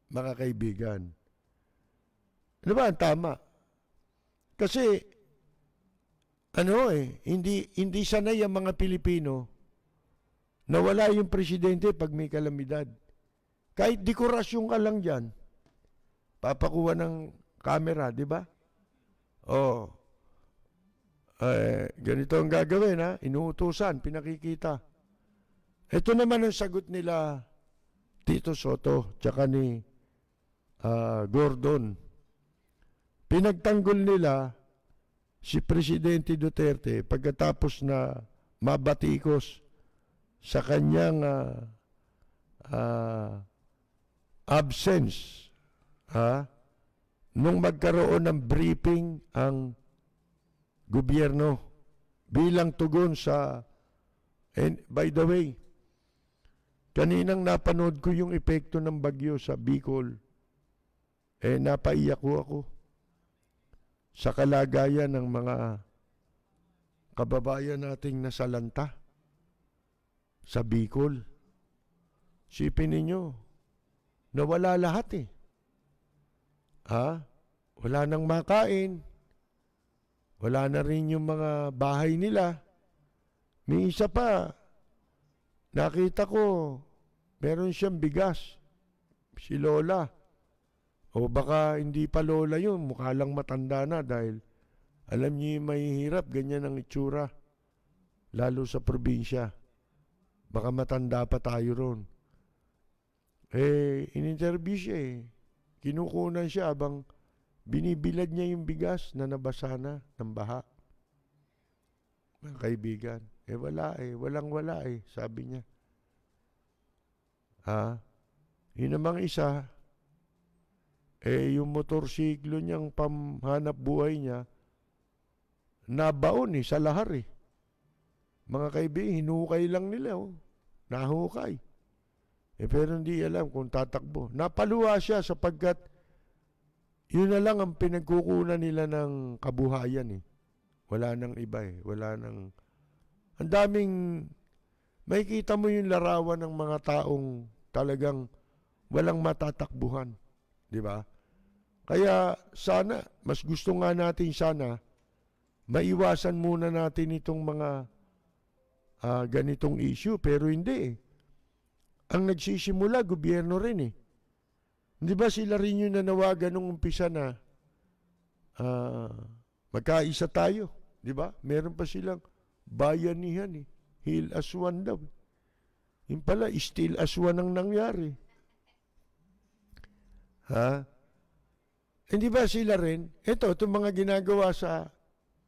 mga kaibigan. Ano ba ang tama? Kasi, hindi sanay ang mga Pilipino na wala yung presidente pag may kalamidad. Kahit dekorasyon ka lang dyan, papakuha ng camera, di ba? Ganito ang gagawin, inuutusan, pinakikita. Ito naman ang sagot nila Tito Soto, tsaka ni Gordon. Pinagtanggol nila si Presidente Duterte pagkatapos na mabatikos sa kanyang absence nung magkaroon ng briefing ang gobyerno bilang tugon sa, and by the way, kaninang napanood ko yung epekto ng bagyo sa Bicol, napaiyak ko ako sa kalagayan ng mga kababayan nating nasalanta sa Bicol. Sipin ninyo, nawala lahat Wala nang makain. Wala na rin yung mga bahay nila. May isa pa, nakita ko, meron siyang bigas. Si Lola. O baka hindi pa Lola yun, mukha lang matanda na dahil alam niyo yung mahihirap, ganyan ang itsura. Lalo sa probinsya. Baka matanda pa tayo ron. In-interview siya Kinukunan siya habang binibilad niya yung bigas na nabasa na ng baha. Mga kaibigan, walang-wala sabi niya. Yun namang isa, yung motorsiklo niyang pamhanap buhay niya, nabaon sa lahar Mga kaibigan, hinukay lang nila nahukay. Pero hindi alam kung tatakbo. Napaluwa siya sapagkat yun na lang ang pinagkukunan nila ng kabuhayan Wala nang iba Wala nang... Ang daming... Makikita mo yung larawan ng mga taong talagang walang matatakbuhan. Di ba? Kaya sana, mas gusto nga natin sana, maiwasan muna natin itong mga ganitong issue. Pero hindi Ang nagsisimula, gobyerno rin Di ba sila rin yung nanawagan nung umpisa na magkaisa tayo. Di ba? Meron pa silang bayanihan Heal as one daw. Yung pala, still as one ang nangyari. Hindi ba sila rin? Itong mga ginagawa sa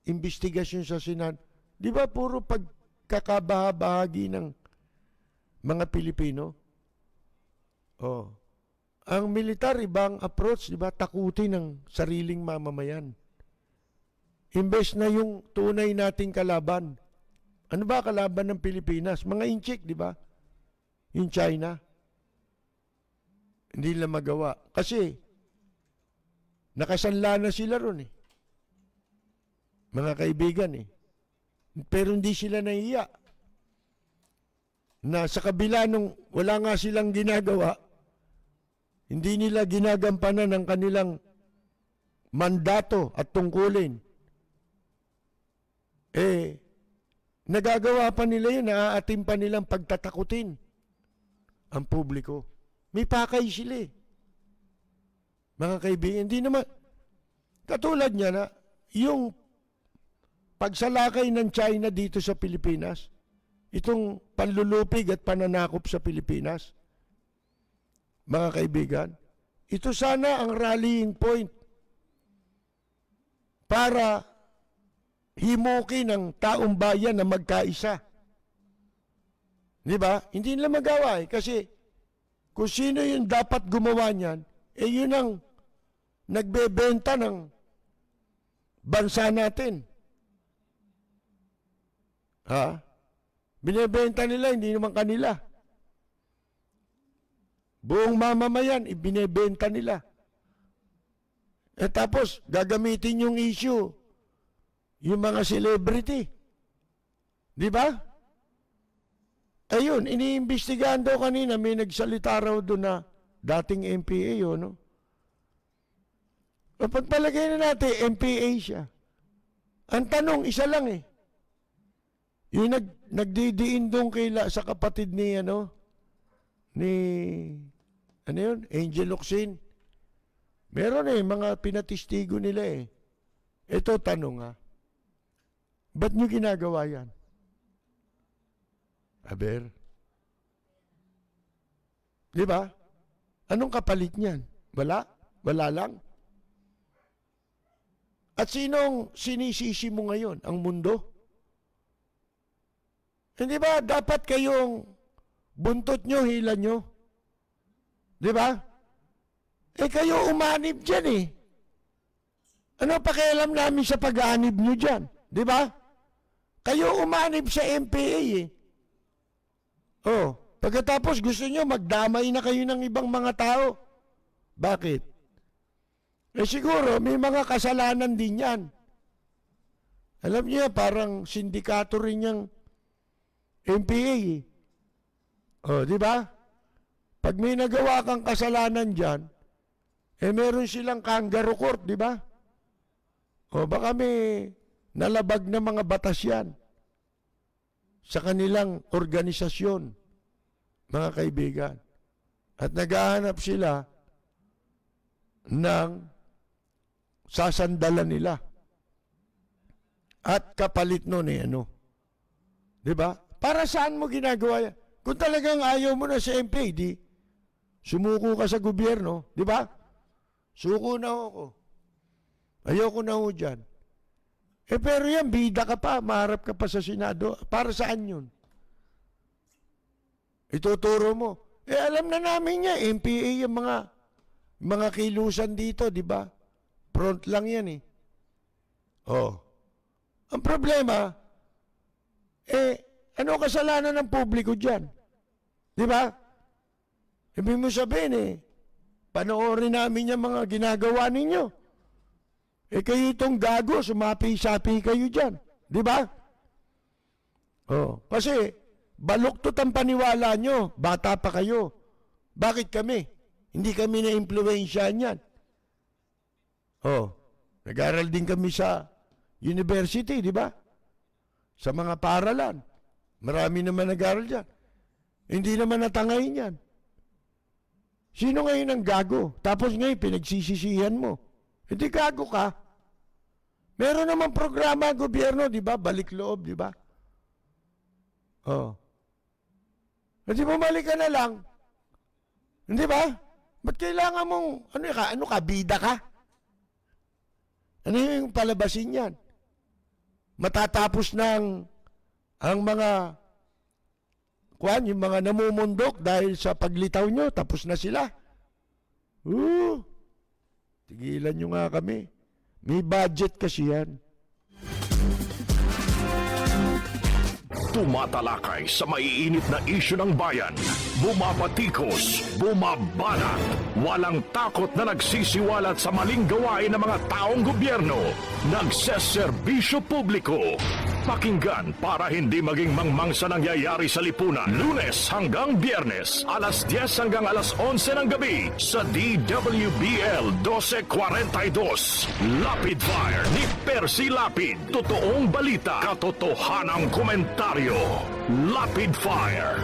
investigasyon sa Senado, di ba puro pagkakabahabahagi ng mga Pilipino? Ang militar, ibang approach, di ba? Takutin ng sariling mamamayan. Imbes na yung tunay nating kalaban. Ano ba kalaban ng Pilipinas? Mga inchik, di ba? Yung China. Hindi nila magawa. Kasi, nakasanla na sila ron Mga kaibigan Pero hindi sila nahiya. Na sa kabila nung wala nga silang ginagawa, hindi nila ginagampanan ng kanilang mandato at tungkulin. Nagagawa pa nila yun, naaatim pa nilang pagtatakutin ang publiko. May pakay sila eh. Mga kaibigan, hindi naman, katulad niya na, yung pagsalakay ng China dito sa Pilipinas, itong panlulupig at pananakop sa Pilipinas, mga kaibigan, ito sana ang rallying point para himukin ng taong bayan na magkaisa. Di ba? Hindi nila magawa eh. Kasi kung sino yung dapat gumawa niyan, yun ang nagbebenta ng bansa natin. Ha? Binebenta nila, hindi naman kanila. Buong mamamayan, ibinebenta nila. Tapos, gagamitin yung issue, yung mga celebrity. Di ba? Ayun, iniimbestigahan daw kanina, may nagsalita raw doon na dating MPA yun, no? Pagpalagay na natin, MPA siya. Ang tanong, isa lang eh. Yung nagdidiin doon sa kapatid ni, Angel Locsin. Meron mga pinatistigo nila eh. Ito tanong ba't nyo ginagawa yan? Aber? Di ba? Anong kapalit niyan? Wala? Wala lang? At sinong sinisisi mo ngayon? Ang mundo? Hindi ba dapat kayong buntot nyo, hila nyo? Di ba? Kayo umanib dyan eh. Ano pakialam namin sa pag-aanib nyo dyan? Di ba? Kayo umanib sa MPA eh. Pagkatapos gusto nyo magdamay na kayo ng ibang mga tao. Bakit? Siguro may mga kasalanan din yan. Alam niyo, parang sindikato rin yung MPA eh. Di ba? Pag may nagawa kang kasalanan dyan, meron silang kangaroo court, di ba? Baka may nalabag na mga batas yan sa kanilang organisasyon, mga kaibigan. At naghahanap sila ng sasandalan nila. At kapalit nun di ba? Para saan mo ginagawa yan? Kung talagang ayaw mo na sa MPA, di sumuko ka sa gobyerno, di ba? Suko na ako. Ayoko na ho dyan. Pero yan, bida ka pa, maharap ka pa sa Senado. Para saan yun? Ituturo mo. Alam na namin niya, MPA yung mga kilusan dito, di ba? Front lang yan eh. Ang problema, ano kasalanan ng publiko dyan? Di ba? Ibig mo sabihin panoorin namin yung mga ginagawa ninyo. Kayo itong gago, sumapi-sapi kayo dyan. Di ba? Kasi, baluktot ang paniwala nyo. Bata pa kayo. Bakit kami? Hindi kami na-impluensyahan yan. Nag-aral din kami sa university, di ba? Sa mga paaralan. Marami naman nag-aral dyan. Hindi naman natangayin yan. Sino ngayon ang gago? Tapos ngayon, pinagsisisihan mo. Hindi gago ka. Meron naman programa gobyerno, di ba? Balik loob, di ba? Hindi bumalik ka na lang. Hindi ba? Ba't kailangan mong, ano ka, bida ka? Ano yung palabasin yan? Matatapos ng ang mga yung mga namumundok dahil sa paglitaw nyo, tapos na sila. Tigilan nyo nga kami. May budget kasi yan. Tumatalakay sa maiinit na isyu ng bayan. Bumabatikos, bumabanat. Walang takot na nagsisiwalat sa maling gawain ng mga taong gobyerno. Nagseserbisyo publiko. Pakinggan para hindi maging mangmang sa nangyayari sa lipunan. Lunes hanggang Biyernes, alas 10 hanggang alas 11 ng gabi sa DWBL 1242. Lapid Fire ni Percy Lapid. Totoong balita, katotohanang komentaryo. Lapid Fire.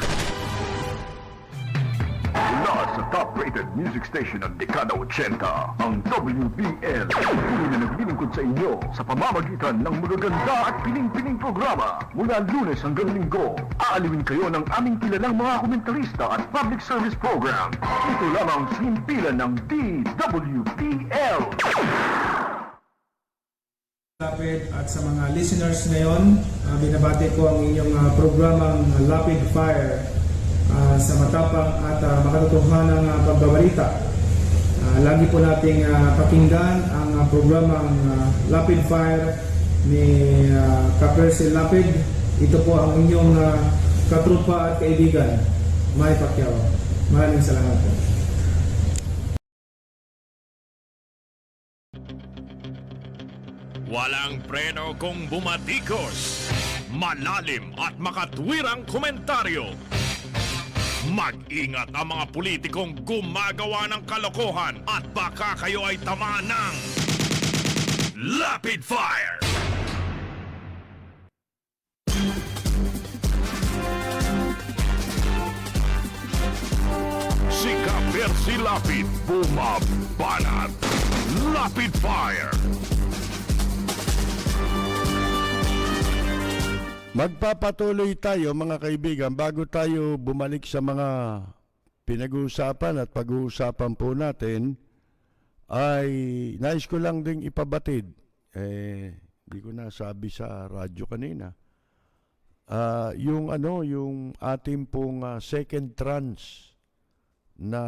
Mula sa top-rated music station ng Dekada 80, ang WBL. Puri na naglilingkod sa inyo sa pamamagitan ng magaganda at piling-piling programa. Mula Lunes hanggang Linggo, aaliwin kayo ng aming kilalang mga komentarista at public service program. Ito lamang sa himpilan ng DWBL. Lapid at sa mga listeners ngayon, binabati ko ang inyong programang Lapid Fire sa matapang at makatotohanang pagbabalita. Lagi po nating pakinggan ang programang Lapid Fire ni Percy Lapid. Ito po ang inyong katrupa at kaibigan, Manny Pacquiao. Maraming salamat po. Walang preno kung bumatikos. Malalim at makatwirang komentaryo. Mag-ingat ang mga politikong gumagawa ng kalokohan at baka kayo ay tamaan ng Lapid Fire! Si Percy Lapid bumabanat. Lapid Fire! Magpapatuloy tayo mga kaibigan bago tayo bumalik sa mga pinag-uusapan at pag-uusapan po natin ay nais ko lang ding ipabatid. Di ko nasabi sa radyo kanina. Yung ating pong second tranche na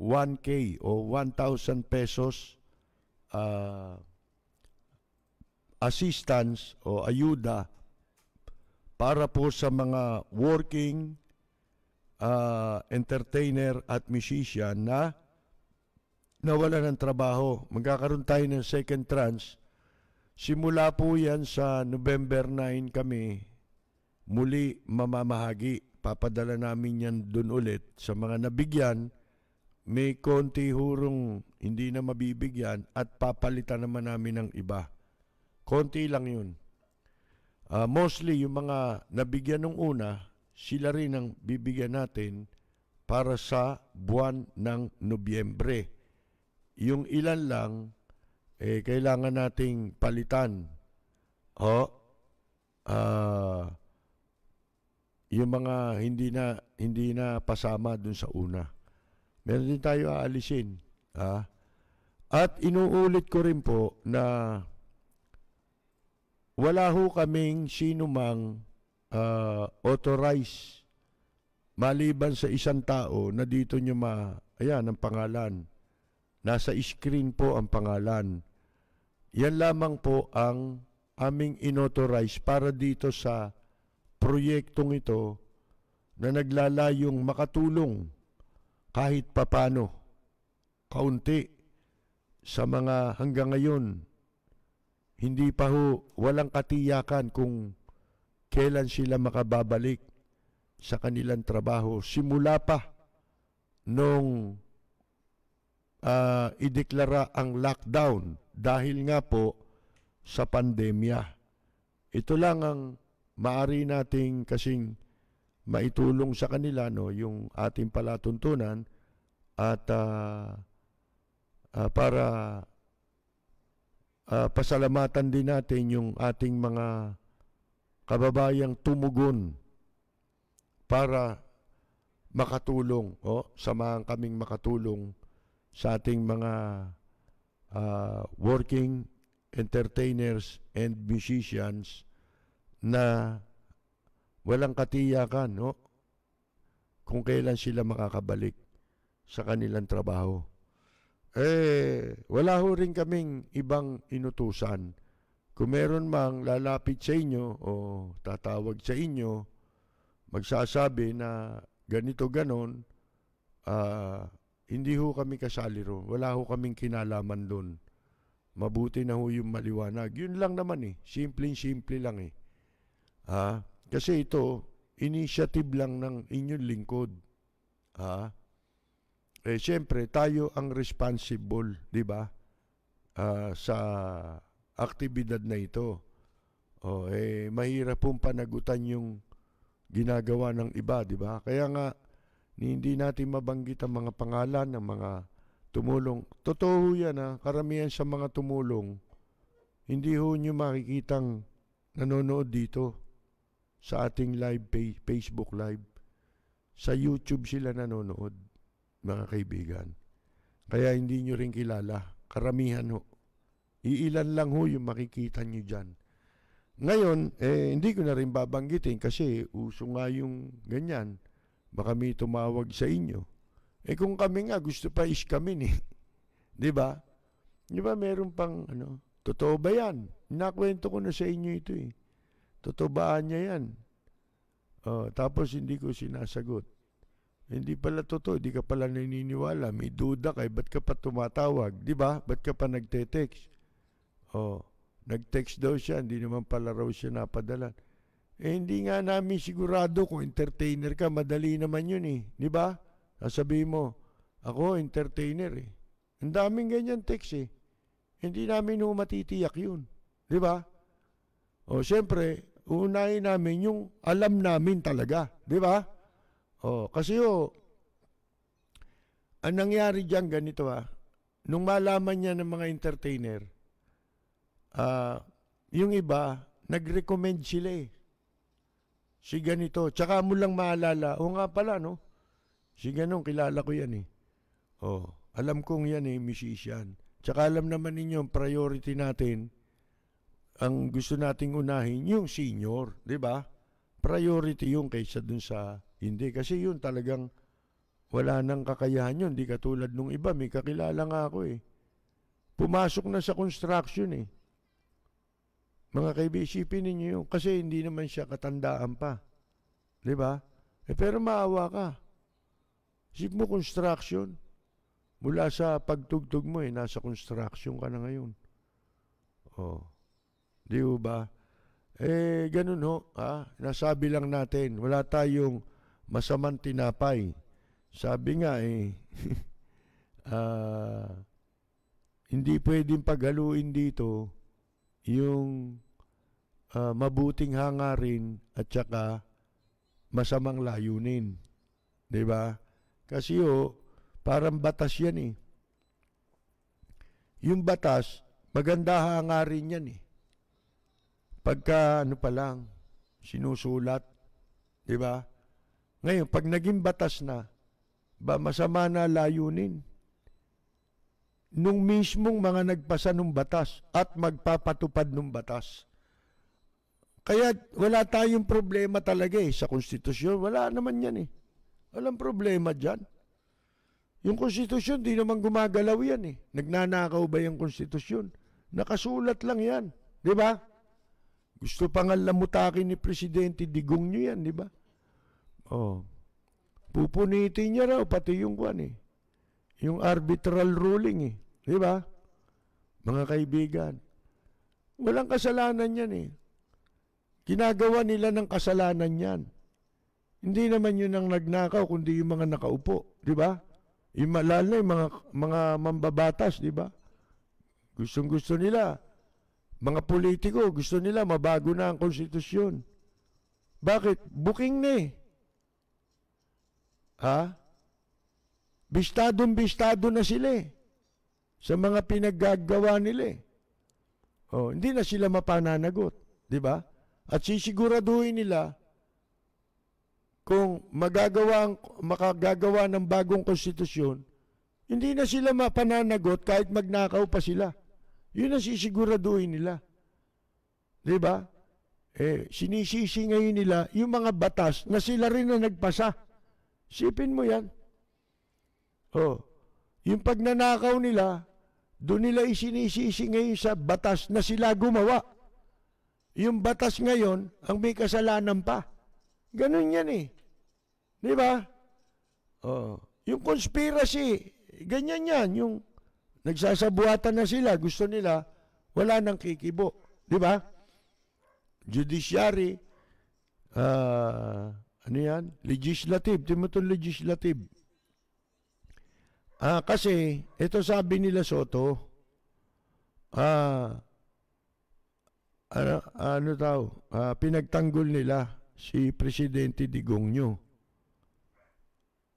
1K o 1,000 pesos assistance o ayuda para po sa mga working entertainer at musician na nawala ng trabaho. Magkakaroon tayo ng second tranche. Simula po yan sa November 9 kami muli mamamahagi. Papadala namin yan dun ulit sa mga nabigyan. May konti hurong hindi na mabibigyan at papalitan naman namin ng iba. Konti lang yun. Mostly yung mga nabigyan nung una, sila rin ang bibigyan natin para sa buwan ng Nobyembre. Yung ilan lang, kailangan nating palitan. Yung mga hindi na pasama dun sa una. Meron din tayo aalisin. At inuulit ko rin po na wala ho kaming sinumang authorized maliban sa isang tao na dito nyo ayan ang pangalan. Nasa screen po ang pangalan. Yan lamang po ang aming inauthorize para dito sa proyektong ito na naglalayong makatulong kahit papano, kaunti sa mga hanggang ngayon hindi pa ho, walang katiyakan kung kailan sila makababalik sa kanilang trabaho. Simula pa nung ideklara ang lockdown dahil nga po sa pandemya. Ito lang ang maaari nating kasing maitulong sa kanila, yung ating palatuntunan at para pasalamatan din natin yung ating mga kababayang tumugon para makatulong. Samahan kaming makatulong sa ating mga working entertainers and musicians na walang katiyakan kung kailan sila makakabalik sa kanilang trabaho. Wala ho rin kaming ibang inutusan. Kung meron mang lalapit sa inyo o tatawag sa inyo, magsasabi na ganito ganon, hindi ho kami kasali ro. Wala ho kaming kinalaman doon. mabuti na ho yung maliwanag. Yun lang naman eh. Simple lang eh. Kasi ito, initiative lang ng inyong lingkod. Siyempre, tayo ang responsible, di ba? Sa aktibidad na ito. Mahirap pong panagutan yung ginagawa ng iba, di ba? Kaya nga, hindi natin mabanggit ang mga pangalan ng mga tumulong. Totoo yan karamihan sa mga tumulong, hindi ho nyo makikitang nanonood dito sa ating live Facebook Live. Sa YouTube sila nanonood, mga kaibigan. Kaya hindi nyo rin kilala. Karamihan ho. Iilan lang ho yung makikita nyo dyan. Ngayon, hindi ko na rin babanggitin kasi uso nga yung ganyan. Baka may tumawag sa inyo. Kung kami nga, gusto pa iskamin eh. Di ba? Di ba meron pang, totoo ba yan? Nakwento ko na sa inyo ito eh. Totobaan niya yan. Tapos hindi ko sinasagot. Hindi pala totoo, hindi ka pala naniniwala. May duda kay, ba't ka pa tumatawag? Di ba? Ba't ka pa nagte-text? Nag-text daw siya, hindi naman pala raw siya napadalan. Hindi nga namin sigurado kung entertainer ka, madali naman yun eh. Di ba? Sasabihin mo, ako entertainer eh. Ang daming ganyan text eh. Hindi namin matitiyak yun. Di ba? Siyempre, unahin namin yung alam namin talaga. Di ba? Kasi ang nangyari dyan ganito nung malaman niya ng mga entertainer, yung iba, nag-recommend sila eh. Si ganito. Tsaka mo lang maalala, nga pala, no? Si ganun, kilala ko yan eh. Alam kong yan eh, musician. Tsaka alam naman ninyo, ang priority natin, ang gusto nating unahin, yung senior, di ba? Priority yung kaysa dun sa hindi. Kasi yun talagang wala nang kakayahan yun. Di katulad nung iba, may kakilala nga ako eh. Pumasok na sa construction eh. Mga kaibigan, isipin ninyo yun. Kasi hindi naman siya katandaan pa. Di ba? Pero maawa ka. Isip mo construction. Mula sa pagtugtog mo nasa construction ka na ngayon. Di ba? Ganun ho. Nasabi lang natin, wala tayong masamang tinapay. Sabi nga hindi pwedeng paghaluin dito yung mabuting hangarin at saka masamang layunin. Di ba? Kasi parang batas yan eh. Yung batas, maganda hangarin yan eh. Pagka pa lang, sinusulat. Di ba? Ngayon, pag naging batas na, masama na layunin. Nung mismong mga nagpasa ng batas at magpapatupad ng batas. Kaya wala tayong problema talaga sa konstitusyon. Wala naman yan eh. Walang problema dyan. Yung konstitusyon, di naman gumagalaw yan eh. Nagnanakaw ba yung konstitusyon? Nakasulat lang yan. Di ba? Gusto pang lamutakin ni Presidente, digong nyo yan, di ba? Pupunitin niya raw, pati yung yung arbitral ruling eh. Di ba? Mga kaibigan. Walang kasalanan yan eh. Ginagawa nila ng kasalanan yan. Hindi naman yun ang nagnakaw, kundi yung mga nakaupo. Di ba? Yung lalo yung mga mambabatas, di ba? Gustong-gusto nila. Mga politiko, gusto nila mabago na ang konstitusyon. Bakit? Booking na eh. Bistadong-bistado na sila eh. Sa mga pinaggagawa nila eh. Hindi na sila mapananagot. Di ba? At sisiguraduhin nila kung makagagawa ng bagong konstitusyon, hindi na sila mapananagot kahit magnakaw pa sila. Yun ang sisiguraduhin nila. Di ba? Sinisisi ngayon nila yung mga batas na sila rin na nagpasa. Sipin mo yan. Yung pagnanakaw nila, doon nila isinisisi ngayon sa batas na sila gumawa. Yung batas ngayon, ang may kasalanan pa. Ganun yan eh. Di ba? Yung conspiracy, ganyan yan. Yung nagsasabuatan na sila, gusto nila, wala nang kikibo. Di ba? Judiciary, ano yan? Legislative, Timothy Legislative. Kasi, ito sabi nila Soto, pinagtanggol nila si Presidente Digongyo.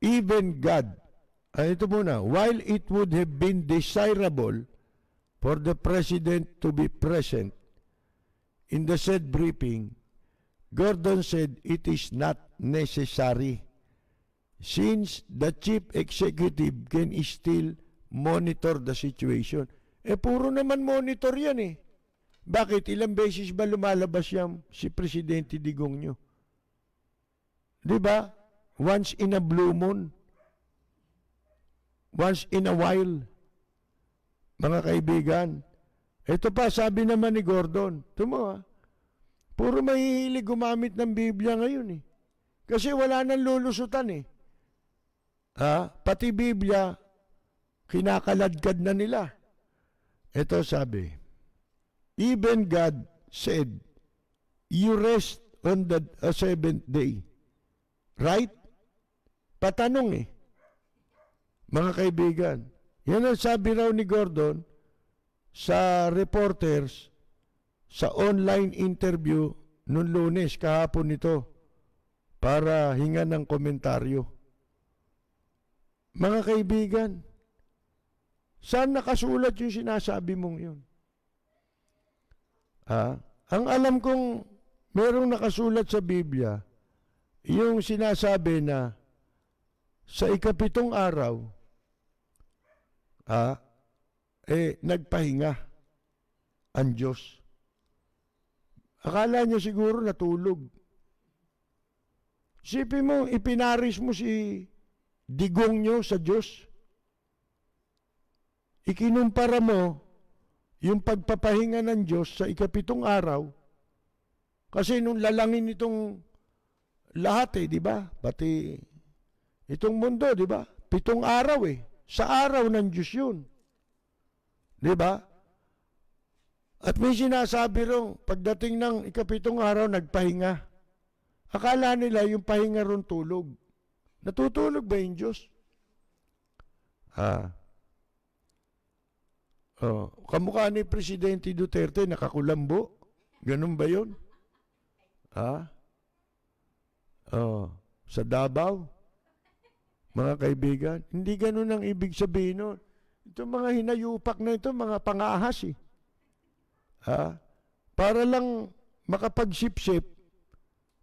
Even God, ito muna, while it would have been desirable for the President to be present in the said briefing, Gordon said it is not necessary since the Chief Executive can still monitor the situation. Puro naman monitor yan eh. Bakit? Ilang beses ba lumalabas yan si Presidente Digongyo? Di ba? Once in a blue moon. Once in a while. Mga kaibigan. Ito pa, sabi naman ni Gordon, puro mahihilig gumamit ng Biblia ngayon eh. Kasi wala nang lulusutan eh. Pati Biblia, kinakaladkad na nila. Ito sabi, even God said, you rest on the seventh day. Right? Patanong eh. Mga kaibigan, yan ang sabi raw ni Gordon sa reporters sa online interview noong Lunes, kahapon nito, para hinga ng komentaryo. Mga kaibigan, saan nakasulat yung sinasabi mong yun? Ang alam kong merong nakasulat sa Biblia, yung sinasabi na sa ikapitong araw, nagpahinga ang Diyos. Akala niyo siguro natulog. Isipin mo, ipinaris mo si Digongyo sa Diyos. Ikinumpara mo yung pagpapahinga ng Diyos sa ikapitong araw. Kasi nung lalangin itong lahat di ba? Pati itong mundo, di ba? 7 araw Sa araw ng Diyos yun. Di ba? At may sinasabi rin, pagdating ng ikapitong araw, nagpahinga. Akala nila yung pahinga ron tulog. Natutulog ba yung Diyos? Kamukha ni Presidente Duterte, nakakulambo. Ganun ba yun? Sa Davao? Mga kaibigan, hindi ganun ang ibig sabihin nun. Itong mga hinayupak na ito, mga pangahas Para lang makapagsip-sip.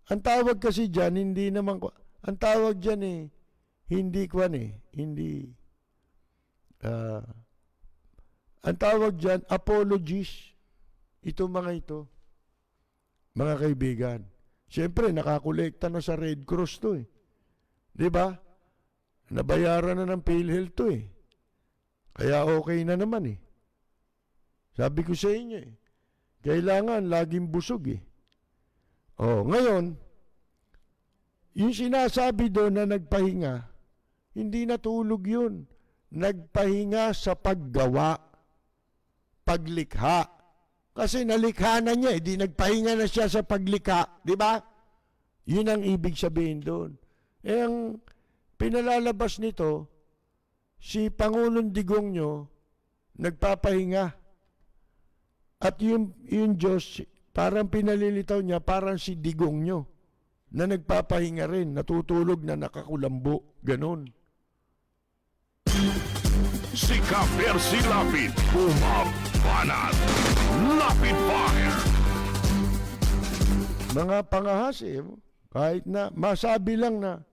Ang tawag kasi dyan, hindi naman, ang tawag dyan ang tawag dyan, apologies. Ito mga ito. Mga kaibigan. Siyempre, nakakolekta na sa Red Cross to Di ba? Nabayaran na ng PhilHealth to Kaya okay na naman Sabi ko sa inyo kailangan laging busog ngayon, yung sinasabi doon na nagpahinga, hindi natulog yun. Nagpahinga sa paggawa, paglikha. Kasi nalikha na niya, di nagpahinga na siya sa paglikha. Di ba? Yun ang ibig sabihin doon. Ang pinalalabas nito, si Pangulong Digongyo, nagpapahinga. At yung Diyos, parang pinalilitaw niya, parang si Digongyo, na nagpapahinga rin, natutulog na nakakulambo. Ganon. Si Ka-Percy Lapid, bumabanat. Lapid Fire. Mga pangahas kahit na masabi lang na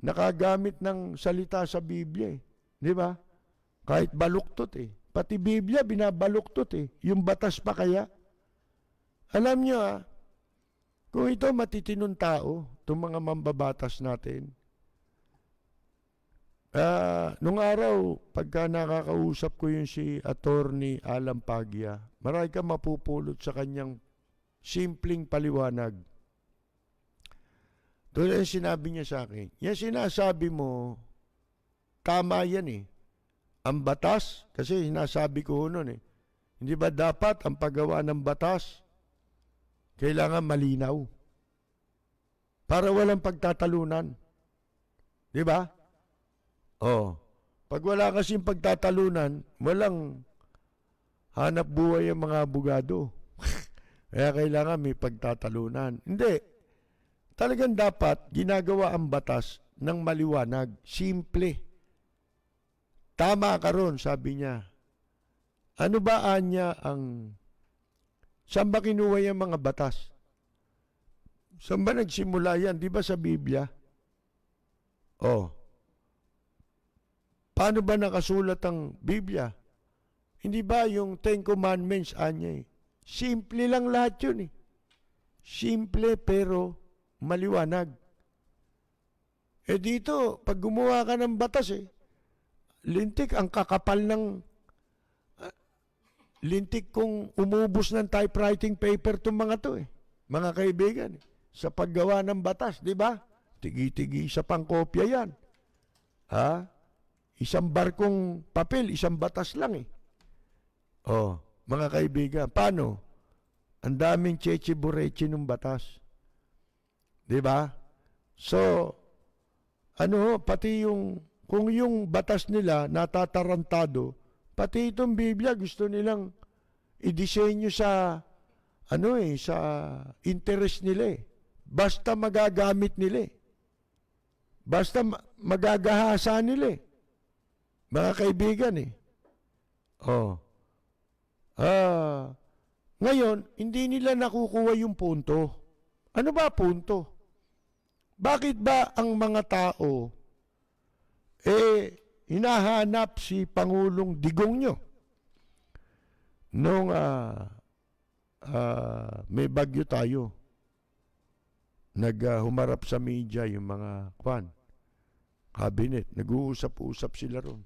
nakagamit ng salita sa Biblia Di ba? Kahit baluktot Pati Biblia binabaluktot Yung batas pa kaya. Alam nyo kung ito matitinong tao, itong mga mambabatas natin, nung araw, pagka nakakausap ko yung si Attorney Alan Pagya, marami ka mapupulot sa kanyang simpleng paliwanag. Doon yung sinabi niya sa akin, yan sinasabi mo, tama yan ang batas, kasi sinasabi ko noon hindi ba dapat ang paggawa ng batas kailangan malinaw para walang pagtatalunan? Di ba? Oh, pag wala kasing pagtatalunan, walang hanap buhay ang mga abogado. Kaya kailangan may pagtatalunan. Hindi. Talagang dapat ginagawa ang batas ng maliwanag, simple. Tama ka ron, sabi niya. Ano ba anya ang... Saan ba kinuha yung mga batas? Saan ba nagsimula yan? Di ba sa Biblia? Oh. Paano ba nakasulat ang Biblia? Hindi ba yung Ten Commandments anya Simple lang lahat yun Simple pero maliwanag. Dito, pag gumawa ka ng batas lintik ang kakapal ng lintik kung umubos ng typewriting paper itong mga to mga kaibigan sa paggawa ng batas, di ba? Tigi-tigi sa pangkopya yan. Ha? Isang barkong papel, isang batas lang Oh, mga kaibigan, paano? Ang daming cheche-bureche ng batas. Di ba? So, pati kung yung batas nila natatarantado, pati itong Biblia gusto nilang i-disenyo sa sa interest nila Basta magagamit nila Basta magagahasa nila Mga kaibigan Oh. Ngayon, hindi nila nakukuha yung punto. Ano ba punto? Bakit ba ang mga tao hinahanap si Pangulong Digong nyo? Nung may bagyo tayo, humarap sa media yung mga cabinet, nag-uusap-usap sila ron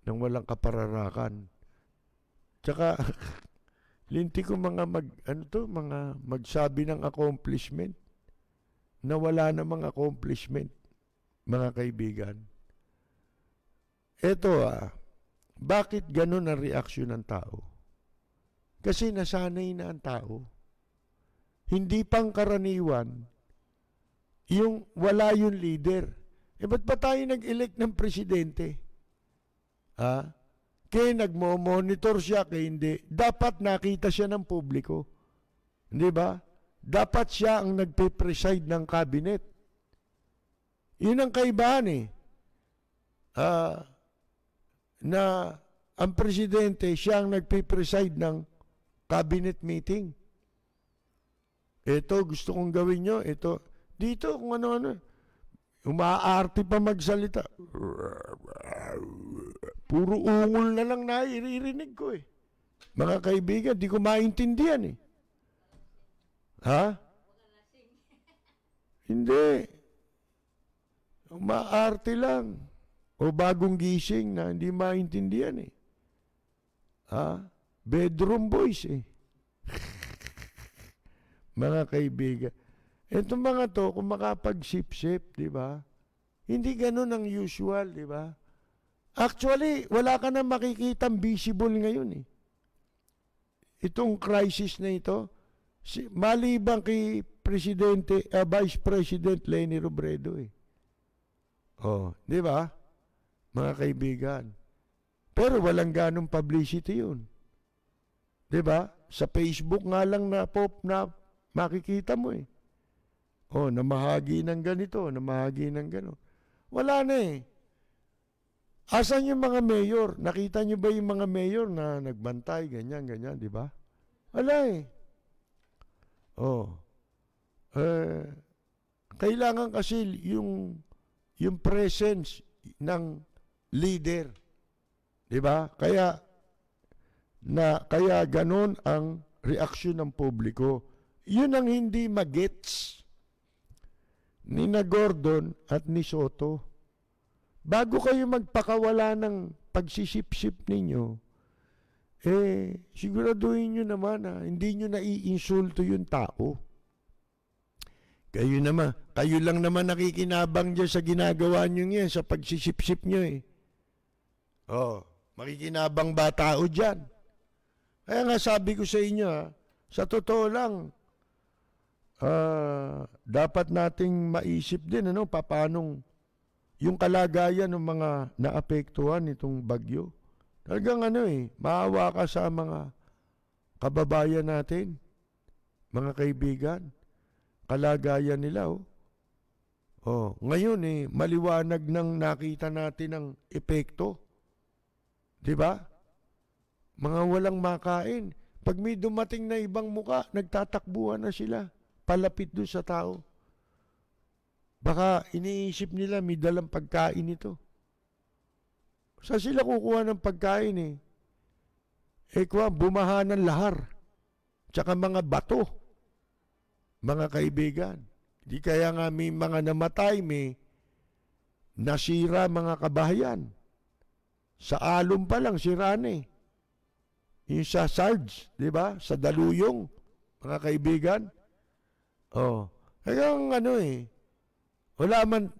nang walang kapararakan. Tsaka, linti ko mga magsabi ng accomplishment na wala namang accomplishment, mga kaibigan. Eto bakit ganun ang reaksyon ng tao? Kasi nasanay na ang tao. Hindi pangkaraniwan yung wala yung leader. Ba't ba tayo nag-elect ng presidente? Kaya nagmo-monitor siya, kaya hindi. Dapat nakita siya ng publiko. Hindi ba? Dapat siya ang nagpe-preside ng cabinet. Yun ang kaibahan na ang presidente, siya ang nagpe-preside ng cabinet meeting. Ito, gusto kong gawin nyo. Ito, dito kung ano-ano. Umaarte pa magsalita. Puro ungol na lang nairirinig ko Mga kaibigan, di ko maintindihan Ha? Hindi. Umaarte lang. O bagong gising na hindi maintindihan Ha? Bedroom boys Mga kaibigan. Itong mga to, kung makapag-sip-sip, di ba? Hindi ganun ang usual, di ba? Actually, wala ka na makikitang visible ngayon Itong crisis na ito, maliban kay Vice President Leni Robredo di ba? Mga kaibigan. Pero walang ganong publicity yun. Di ba? Sa Facebook nga lang na makikita mo namahagi ng ganito, namahagi ng gano'n. Wala na Asan yung mga mayor? Nakita nyo ba yung mga mayor na nagbantay, ganyan, di ba? Wala kailangan kasi yung presence ng leader. Di ba? Kaya ganun ang reaksyon ng publiko. Yun ang hindi magets ni na Gordon at ni Soto. Bago kayo magpakawala ng pagsisip-sip ninyo, siguraduhin nyo naman hindi nyo naiinsulto yung tao. Kayo lang naman nakikinabang dyan sa ginagawa nyo yan, sa pagsisip-sip nyo Oh, makikinabang ba tao dyan? Kaya nga sabi ko sa inyo, sa totoo lang, dapat nating maisip din, papanong yung kalagayan ng mga naapektuhan nitong bagyo. Talagang maawa ka sa mga kababayan natin, mga kaibigan, kalagayan nila, ngayon maliwanag nang nakita natin ang epekto. 'Di ba? Mga walang makain. Pag may dumating na ibang muka, nagtatakbuhan na sila palapit doon sa tao. Baka iniisip nila may dalang pagkain ito. Saan sila kukuha ng pagkain bumaha ng lahar. Tsaka mga bato. Mga kaibigan. Di kaya nga may mga namatay, may nasira mga kabahayan. Sa alon pa lang, sira na Yung sa Sarge, di ba? Sa Daluyong, mga kaibigan. Kaya wala man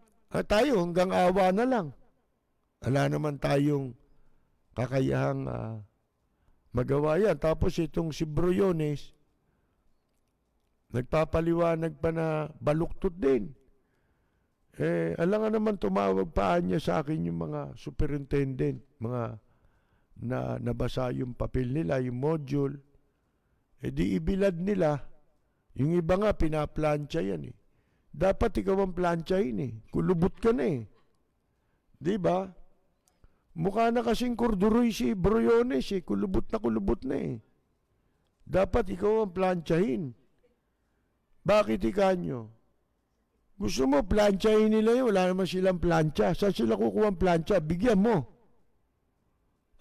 tayo, hanggang awa na lang. Wala naman tayong kakayahang magawa yan. Tapos itong si Briones, nagpapaliwanag pa na baluktot din. Alam nga naman tumawag pa niya sa akin yung mga superintendent, mga na nabasa yung papel nila, yung module. Di ibilad nila. Yung iba nga, pinaplansya yan Dapat ikaw ang plansyahin Kulubot ka na Di ba? Mukha na kasing kurduroy si Briones kulubot na Dapat ikaw ang plansyahin. Bakit ikanyo? Gusto mo, plansyahin nila wala naman silang plansya. Saan sila kukuha ang plansya? Bigyan mo.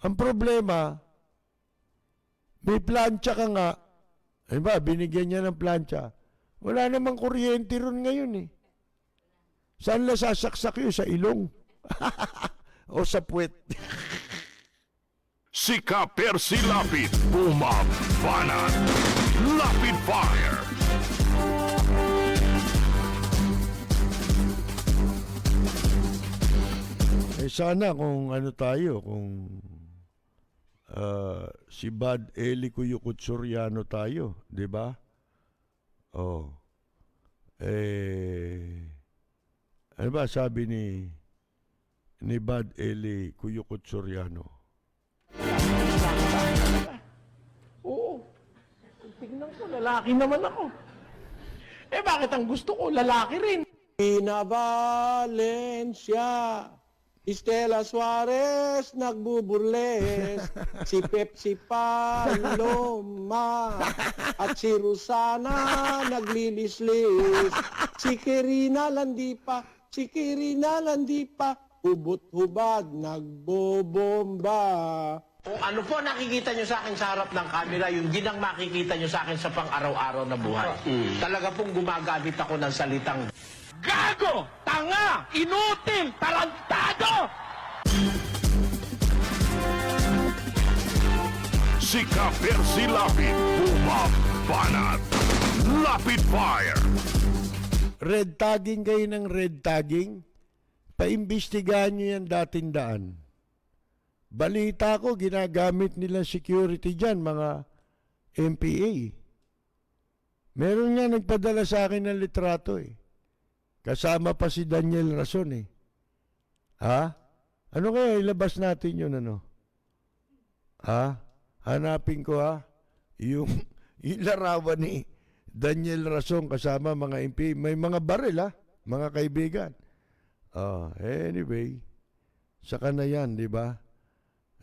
Ang problema, may plansya ka nga. Binigyan niya ng plansya. Wala namang kuryente ron ngayon Saan la sasaksak yun? Sa ilong? O sa puwet? Si Ka-Percy Lapid, bumabanat. Lapid Fire. Sana kung kung si Bad Eli Cuyucut Soriano tayo, di ba? Ano ba sabi ni Bad Eli Cuyucut Soriano? Oo. Tignan ko, lalaki naman ako. Bakit ang gusto ko, lalaki rin? Ina Valencia, Estela Suarez, nagbuburles, si Pepsi Paloma, at si Rosana, naglilislis, si Kirina Landipa, hubot-hubad, nagbobomba. Kung ano po nakikita nyo sa akin sa harap ng camera, yung ginang makikita nyo sa akin sa pang-araw-araw na buhay. Talaga pong gumagamit ako ng salitang gago! Tanga! Inutil! Tarantado! Si Ka-Percy Lapid, bumabanat. Lapid Fire. Red tagging kayo ng red tagging? Paimbestigahan nyo yan dating daan. Balita ko, ginagamit nila security dyan, mga MPA. Meron nga nagpadala sa akin ng litrato Kasama pa si Daniel Rason Ano kaya ilabas natin yun Hanapin ko yung larawan ni Daniel Rason kasama mga MP. May mga baril mga kaibigan. Anyway, saka na yan, di ba?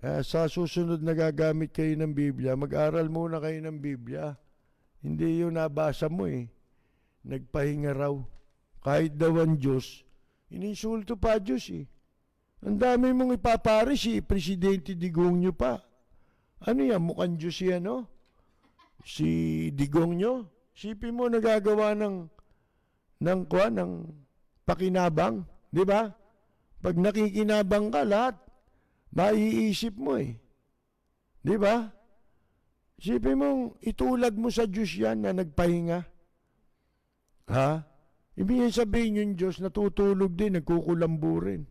Sa susunod na gagamit kayo ng Biblia, mag-aral muna kayo ng Biblia. Hindi yun nabasa mo Nagpahinga raw. Kahit daw ang Diyos, ininsulto pa Diyos Ang dami mong ipaparis Presidente Digong nyo pa. Ano yan? Mukhang Diyos yan, Si Digong nyo? Sipin mo nagagawa ng pakinabang. Di ba? Pag nakikinabang ka, lahat, maiisip mo Di ba? Sipin mong itulad mo sa Diyos yan na nagpahinga. Ibig sabihin yung Diyos natutulog din, nagkukulambo rin.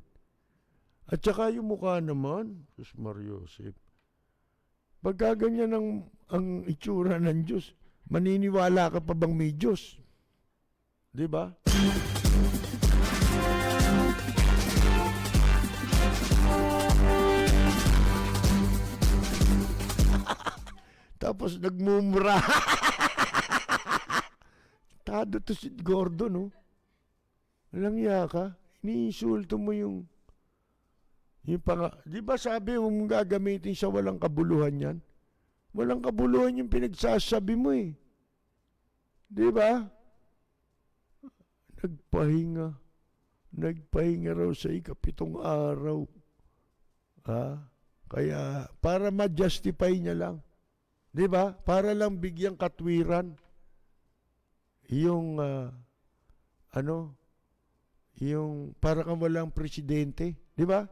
At saka yung mukha naman, Diyos Mariosep. Pagka ganyan ang itsura ng Diyos, maniniwala ka pa bang may Diyos? Di ba? Tapos nagmumura. Tado to si Gordon, no? Walang iya ka. Iniinsulto mo yung di ba sabi huwag mong gagamitin sa walang kabuluhan yan? Walang kabuluhan yung pinagsasabi mo eh. Di ba? Nagpahinga raw sa ikapitong araw. Ha? Kaya, para ma-justify niya lang. Di ba? Para lang bigyang katwiran. Yung, yung para kang walang presidente. Di ba?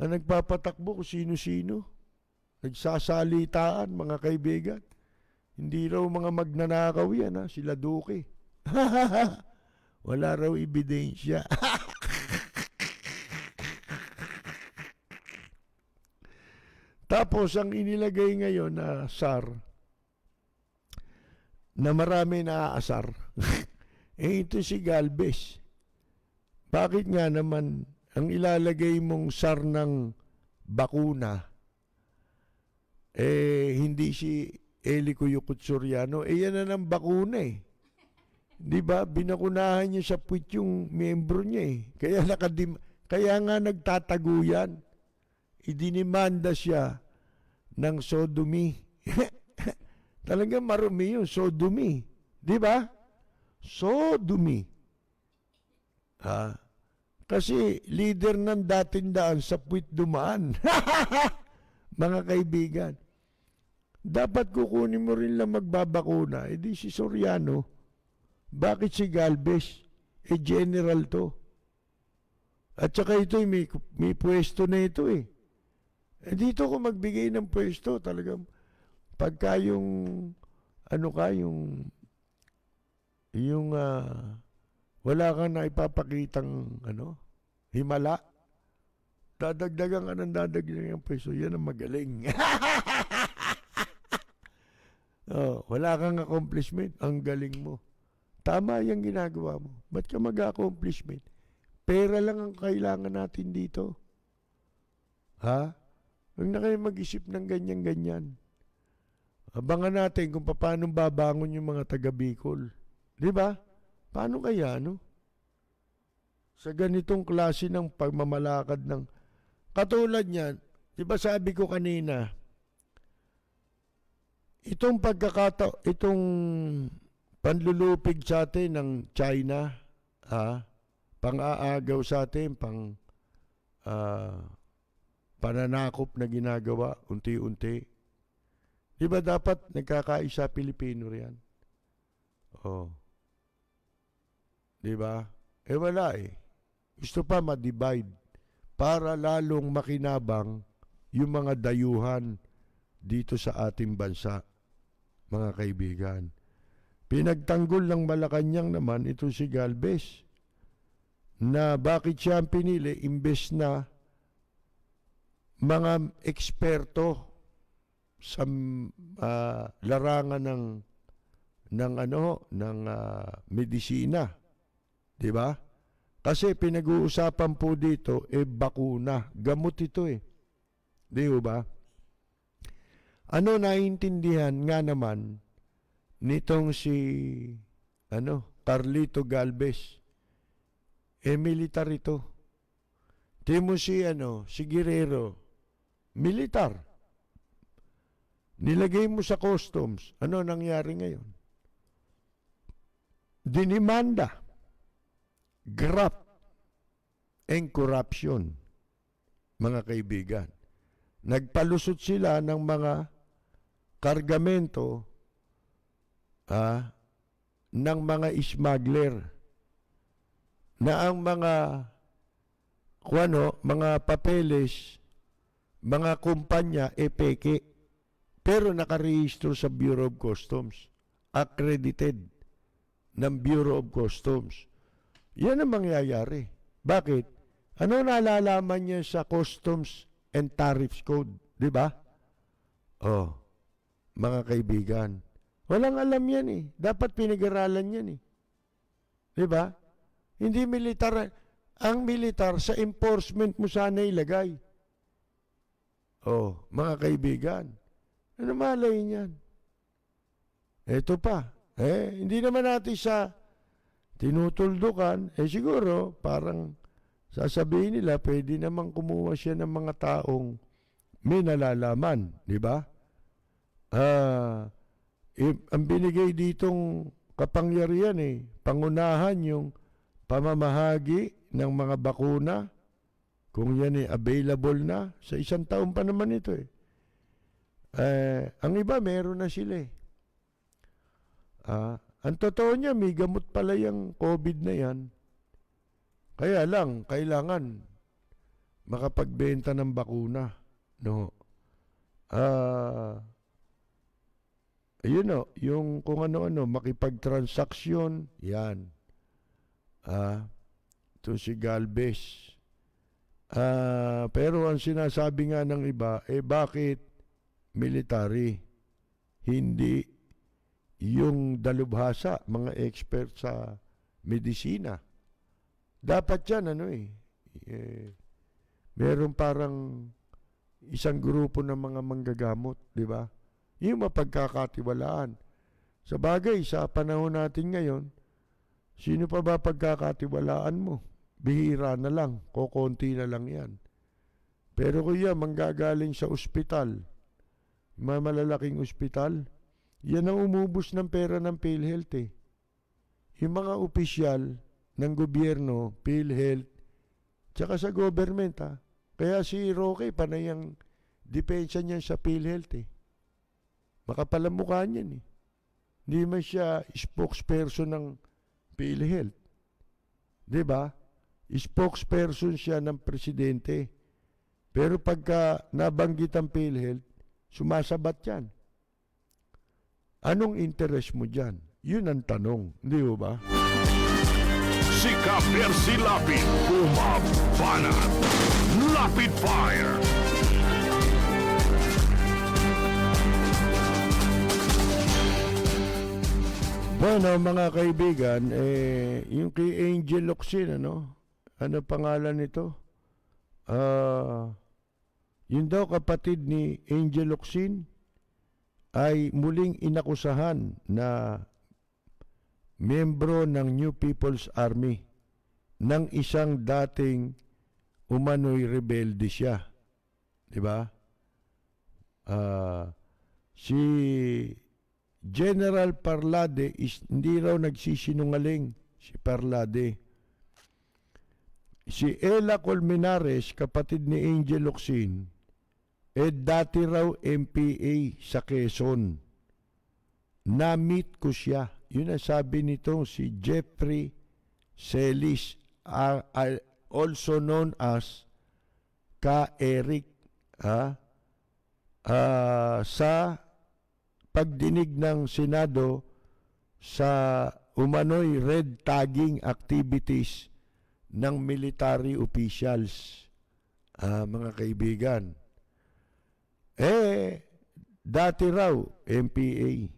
Ang nagpapatakbo kung sino-sino. Nagsasalitaan, mga kaibigan. Hindi raw mga magnanakaw yan, ha? Sila Duque. Wala raw ebidensya. Tapos, ang inilagay ngayon na SAR, na marami naaasar, ito si Galvez. Bakit nga naman, ang ilalagay mong SAR ng bakuna, hindi si Eli Cuyucot Soriano, yan na ng bakuna eh. Di ba? Binakunahan niya sa puwit yung miyembro niya eh. Kaya nga nagtatago yan. Idinimanda siya ng sodomy. Talagang marumi yun, sodomy. Di ba? Sodomy. Kasi leader ng datindaan sa puwit dumaan. Mga kaibigan. Dapat kukunin mo rin lang magbabakuna. Di si Soriano. Bakit si Galvez? General to. At saka ito, may pwesto na ito eh. Dito ko magbigay ng pwesto. Talagang pagka yung wala kang naipapakitang himala, dadagdagan ka ng dadagdagan ng pwesto. Yan ang magaling. Wala kang accomplishment. Ang galing mo. Tama yung ginagawa mo. Ba't ka mag-accomplishment? Pera lang ang kailangan natin dito. Ha? Huwag na kayo mag-isip ng ganyan-ganyan. Abangan natin kung paano babangon yung mga taga Bicol. Di ba? Paano kaya, sa ganitong klase ng pagmamalakad ng... Katulad niyan, di ba sabi ko kanina, itong panlulupig sa atin ng China, pang-aagaw sa atin, pananakop na ginagawa, unti-unti. Di ba dapat nagkakaisa Pilipino riyan? Di ba? Wala eh. Gusto pa ma-divide para lalong makinabang yung mga dayuhan dito sa ating bansa, mga kaibigan. Pinagtanggol ng Malacanang naman ito si Galvez, na bakit siya ang pinili imbes na mga eksperto sa larangan ng medisina, di ba? Kasi pinag-uusapan po dito bakuna, gamot ito eh. Di ba? Ano naiintindihan nga naman nitong si Carlito Galvez? Militar ito. Timo si Guerrero, militar. Nilagay mo sa customs. Ano nangyari ngayon? Dinimanda, graft, and corruption, mga kaibigan. Nagpalusot sila ng mga kargamento ng mga smuggler na ang mga papeles, mga kumpanya peke, pero nakarehistro sa Bureau of Customs, accredited ng Bureau of Customs. Yan ang mangyayari. Bakit? Ano nalalaman niya sa Customs and Tariffs Code, di ba? Oh, mga kaibigan. Walang alam yan eh. Dapat pinag-aralan yan eh. Di ba? Hindi militar. Ang militar sa enforcement mo sana ilagay. Oh, mga kaibigan. Ano malay niyan? Ito pa. Hindi naman natin sa tinutuldukan. Siguro, parang sasabihin nila, pwede naman kumuha siya ng mga taong may nalalaman. Di ba? Ang binigay ditong kapangyarihan pangunahan yung pamamahagi ng mga bakuna kung yan available na sa 1 taon pa naman ito ang iba meron na sila ang totoo niya may gamot pala yung COVID na yan, kaya lang kailangan makapagbenta ng bakuna, no? Yung kung ano-ano, makipagtransaksyon, yan. Ito si Galvez. Pero ang sinasabi nga ng iba, bakit military? Hindi yung dalubhasa, mga expert sa medisina. Dapat yan, meron parang isang grupo ng mga manggagamot, di ba? Yung mapagkakatiwalaan. Sa bagay, sa panahon natin ngayon, sino pa ba pagkakatiwalaan mo? Bihira na lang, kokonti na lang yan. Pero kuya, manggagaling sa ospital, malalaking ospital, yan ang umubos ng pera ng PhilHealth Yung mga opisyal ng gobyerno, PhilHealth, tsaka sa government Kaya si Roque, panay ang depensa niyan sa PhilHealth Makapal ang mukha niyan Hindi man siya spokesperson ng PhilHealth. Diba? Spokesperson siya ng presidente. Pero pagka nabanggit ang PhilHealth, sumasabat yan. Anong interest mo dyan? Yun ang tanong. Hindi ba? Si Ka-Percy Lapid, bumabanat. Lapid Fire! Bueno, mga kaibigan, yung kay Angel Locsin, ano pangalan nito? Yun daw kapatid ni Angel Locsin ay muling inakusahan na miyembro ng New People's Army ng isang dating umano'y rebelde siya. Diba? Si General Parlade hindi raw nagsisinungaling si Parlade. Si Ella Colmenares, kapatid ni Angel Locsin, dati raw MPA sa Quezon. Na-meet ko siya. Yun ang sabi nitong si Jeffrey Celis, also known as Ka Eric, sa pagdinig ng Senado sa umano'y red tagging activities ng military officials. Mga kaibigan. Dati raw, MPA,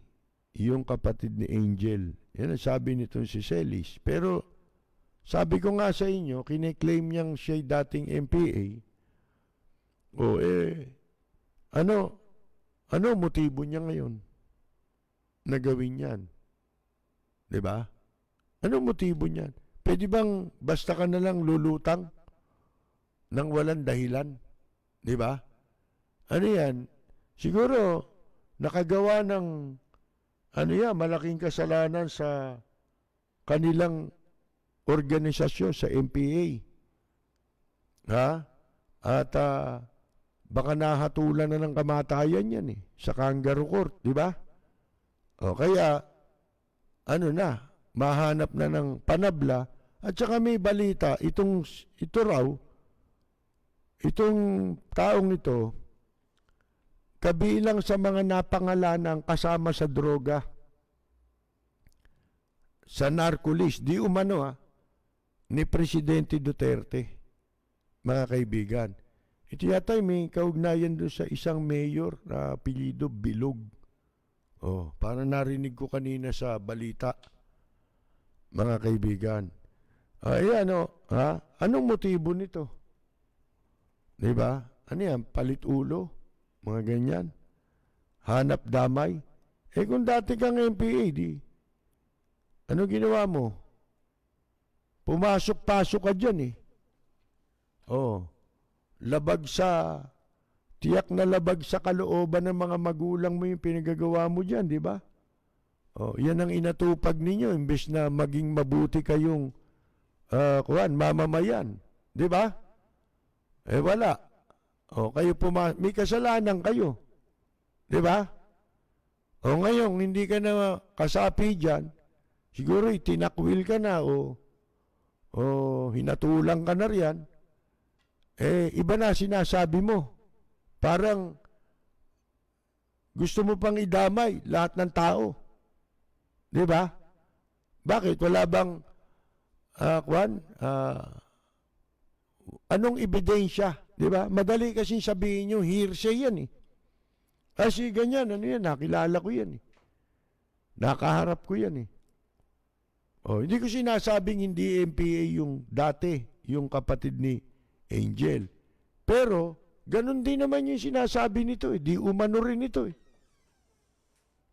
yung kapatid ni Angel. Yan ang sabi nito si Celis. Pero, sabi ko nga sa inyo, kine-claim niyang siya'y dating MPA. Ano motibo niya ngayon na gawin yan? Diba? Ano motibo niyan? Pwede bang basta ka na lang lulutang nang walang dahilan? Diba? Ano yan? Siguro, nakagawa ng malaking kasalanan sa kanilang organisasyon sa MPA. At baka nahatulan na ng kamatayan yan sa kangaroo court, di ba? Kaya, mahanap na ng panabla. At saka may balita, itong taong ito, kabilang sa mga napangalanang kasama sa droga, sa narco list, di umano ni Presidente Duterte. mga kaibigan. Ito yata may kaugnayan doon sa isang mayor na apelyido Bilog. Oh, parang narinig ko kanina sa balita, mga kaibigan. Ayan, ha? Anong motibo nito? Diba? Ano yan? Palit ulo? Mga ganyan. Hanap damay. Kung dati kang MPA, ano ginawa mo? Pumasok-pasok ka dyan eh. Oh. Tiyak na labag sa kalooban ng mga magulang mo yung pinagagawa mo dyan, di ba? Oh, yan ang inatupag ninyo, imbes na maging mabuti kayong mamamayan. Di ba? Wala. Oh, may kasalanan kayo. Di ba? O ngayon, hindi ka na kasapi dyan, siguro itinakwil ka na o hinatulang ka na riyan, iba na sinasabi mo. Parang gusto mo pang idamay lahat ng tao. Di ba? Bakit? Wala bang anong ebidensya? Di ba? Madali kasing sabihin nyo, hearsay yan eh. Kasi ganyan, ano yan, nakilala ko yan eh. Nakaharap ko yan eh. Hindi ko sinasabing hindi MPA yung dati, yung kapatid ni Angel. Pero, ganun din naman yung sinasabi nito eh. Di umano rin ito eh.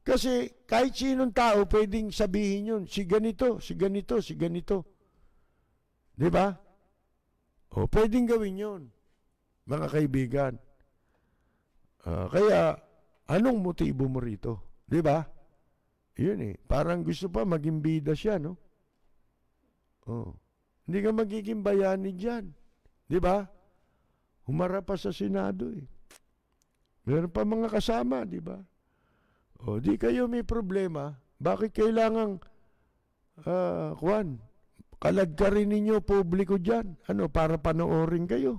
Kasi kahit sinong tao pwedeng sabihin yun, si ganito, si ganito, si ganito. Di ba? Pwedeng gawin yun, mga kaibigan. Kaya, anong motibo mo rito? Di ba? Yun eh. Parang gusto pa maging bida siya, no? Hindi ka magiging bayani dyan. Di ba? Humarap pa sa Senado eh. Meron pa mga kasama, di ba? Di kayo may problema. Bakit kailangang kaladkarin ninyo publiko dyan? Para panoorin kayo?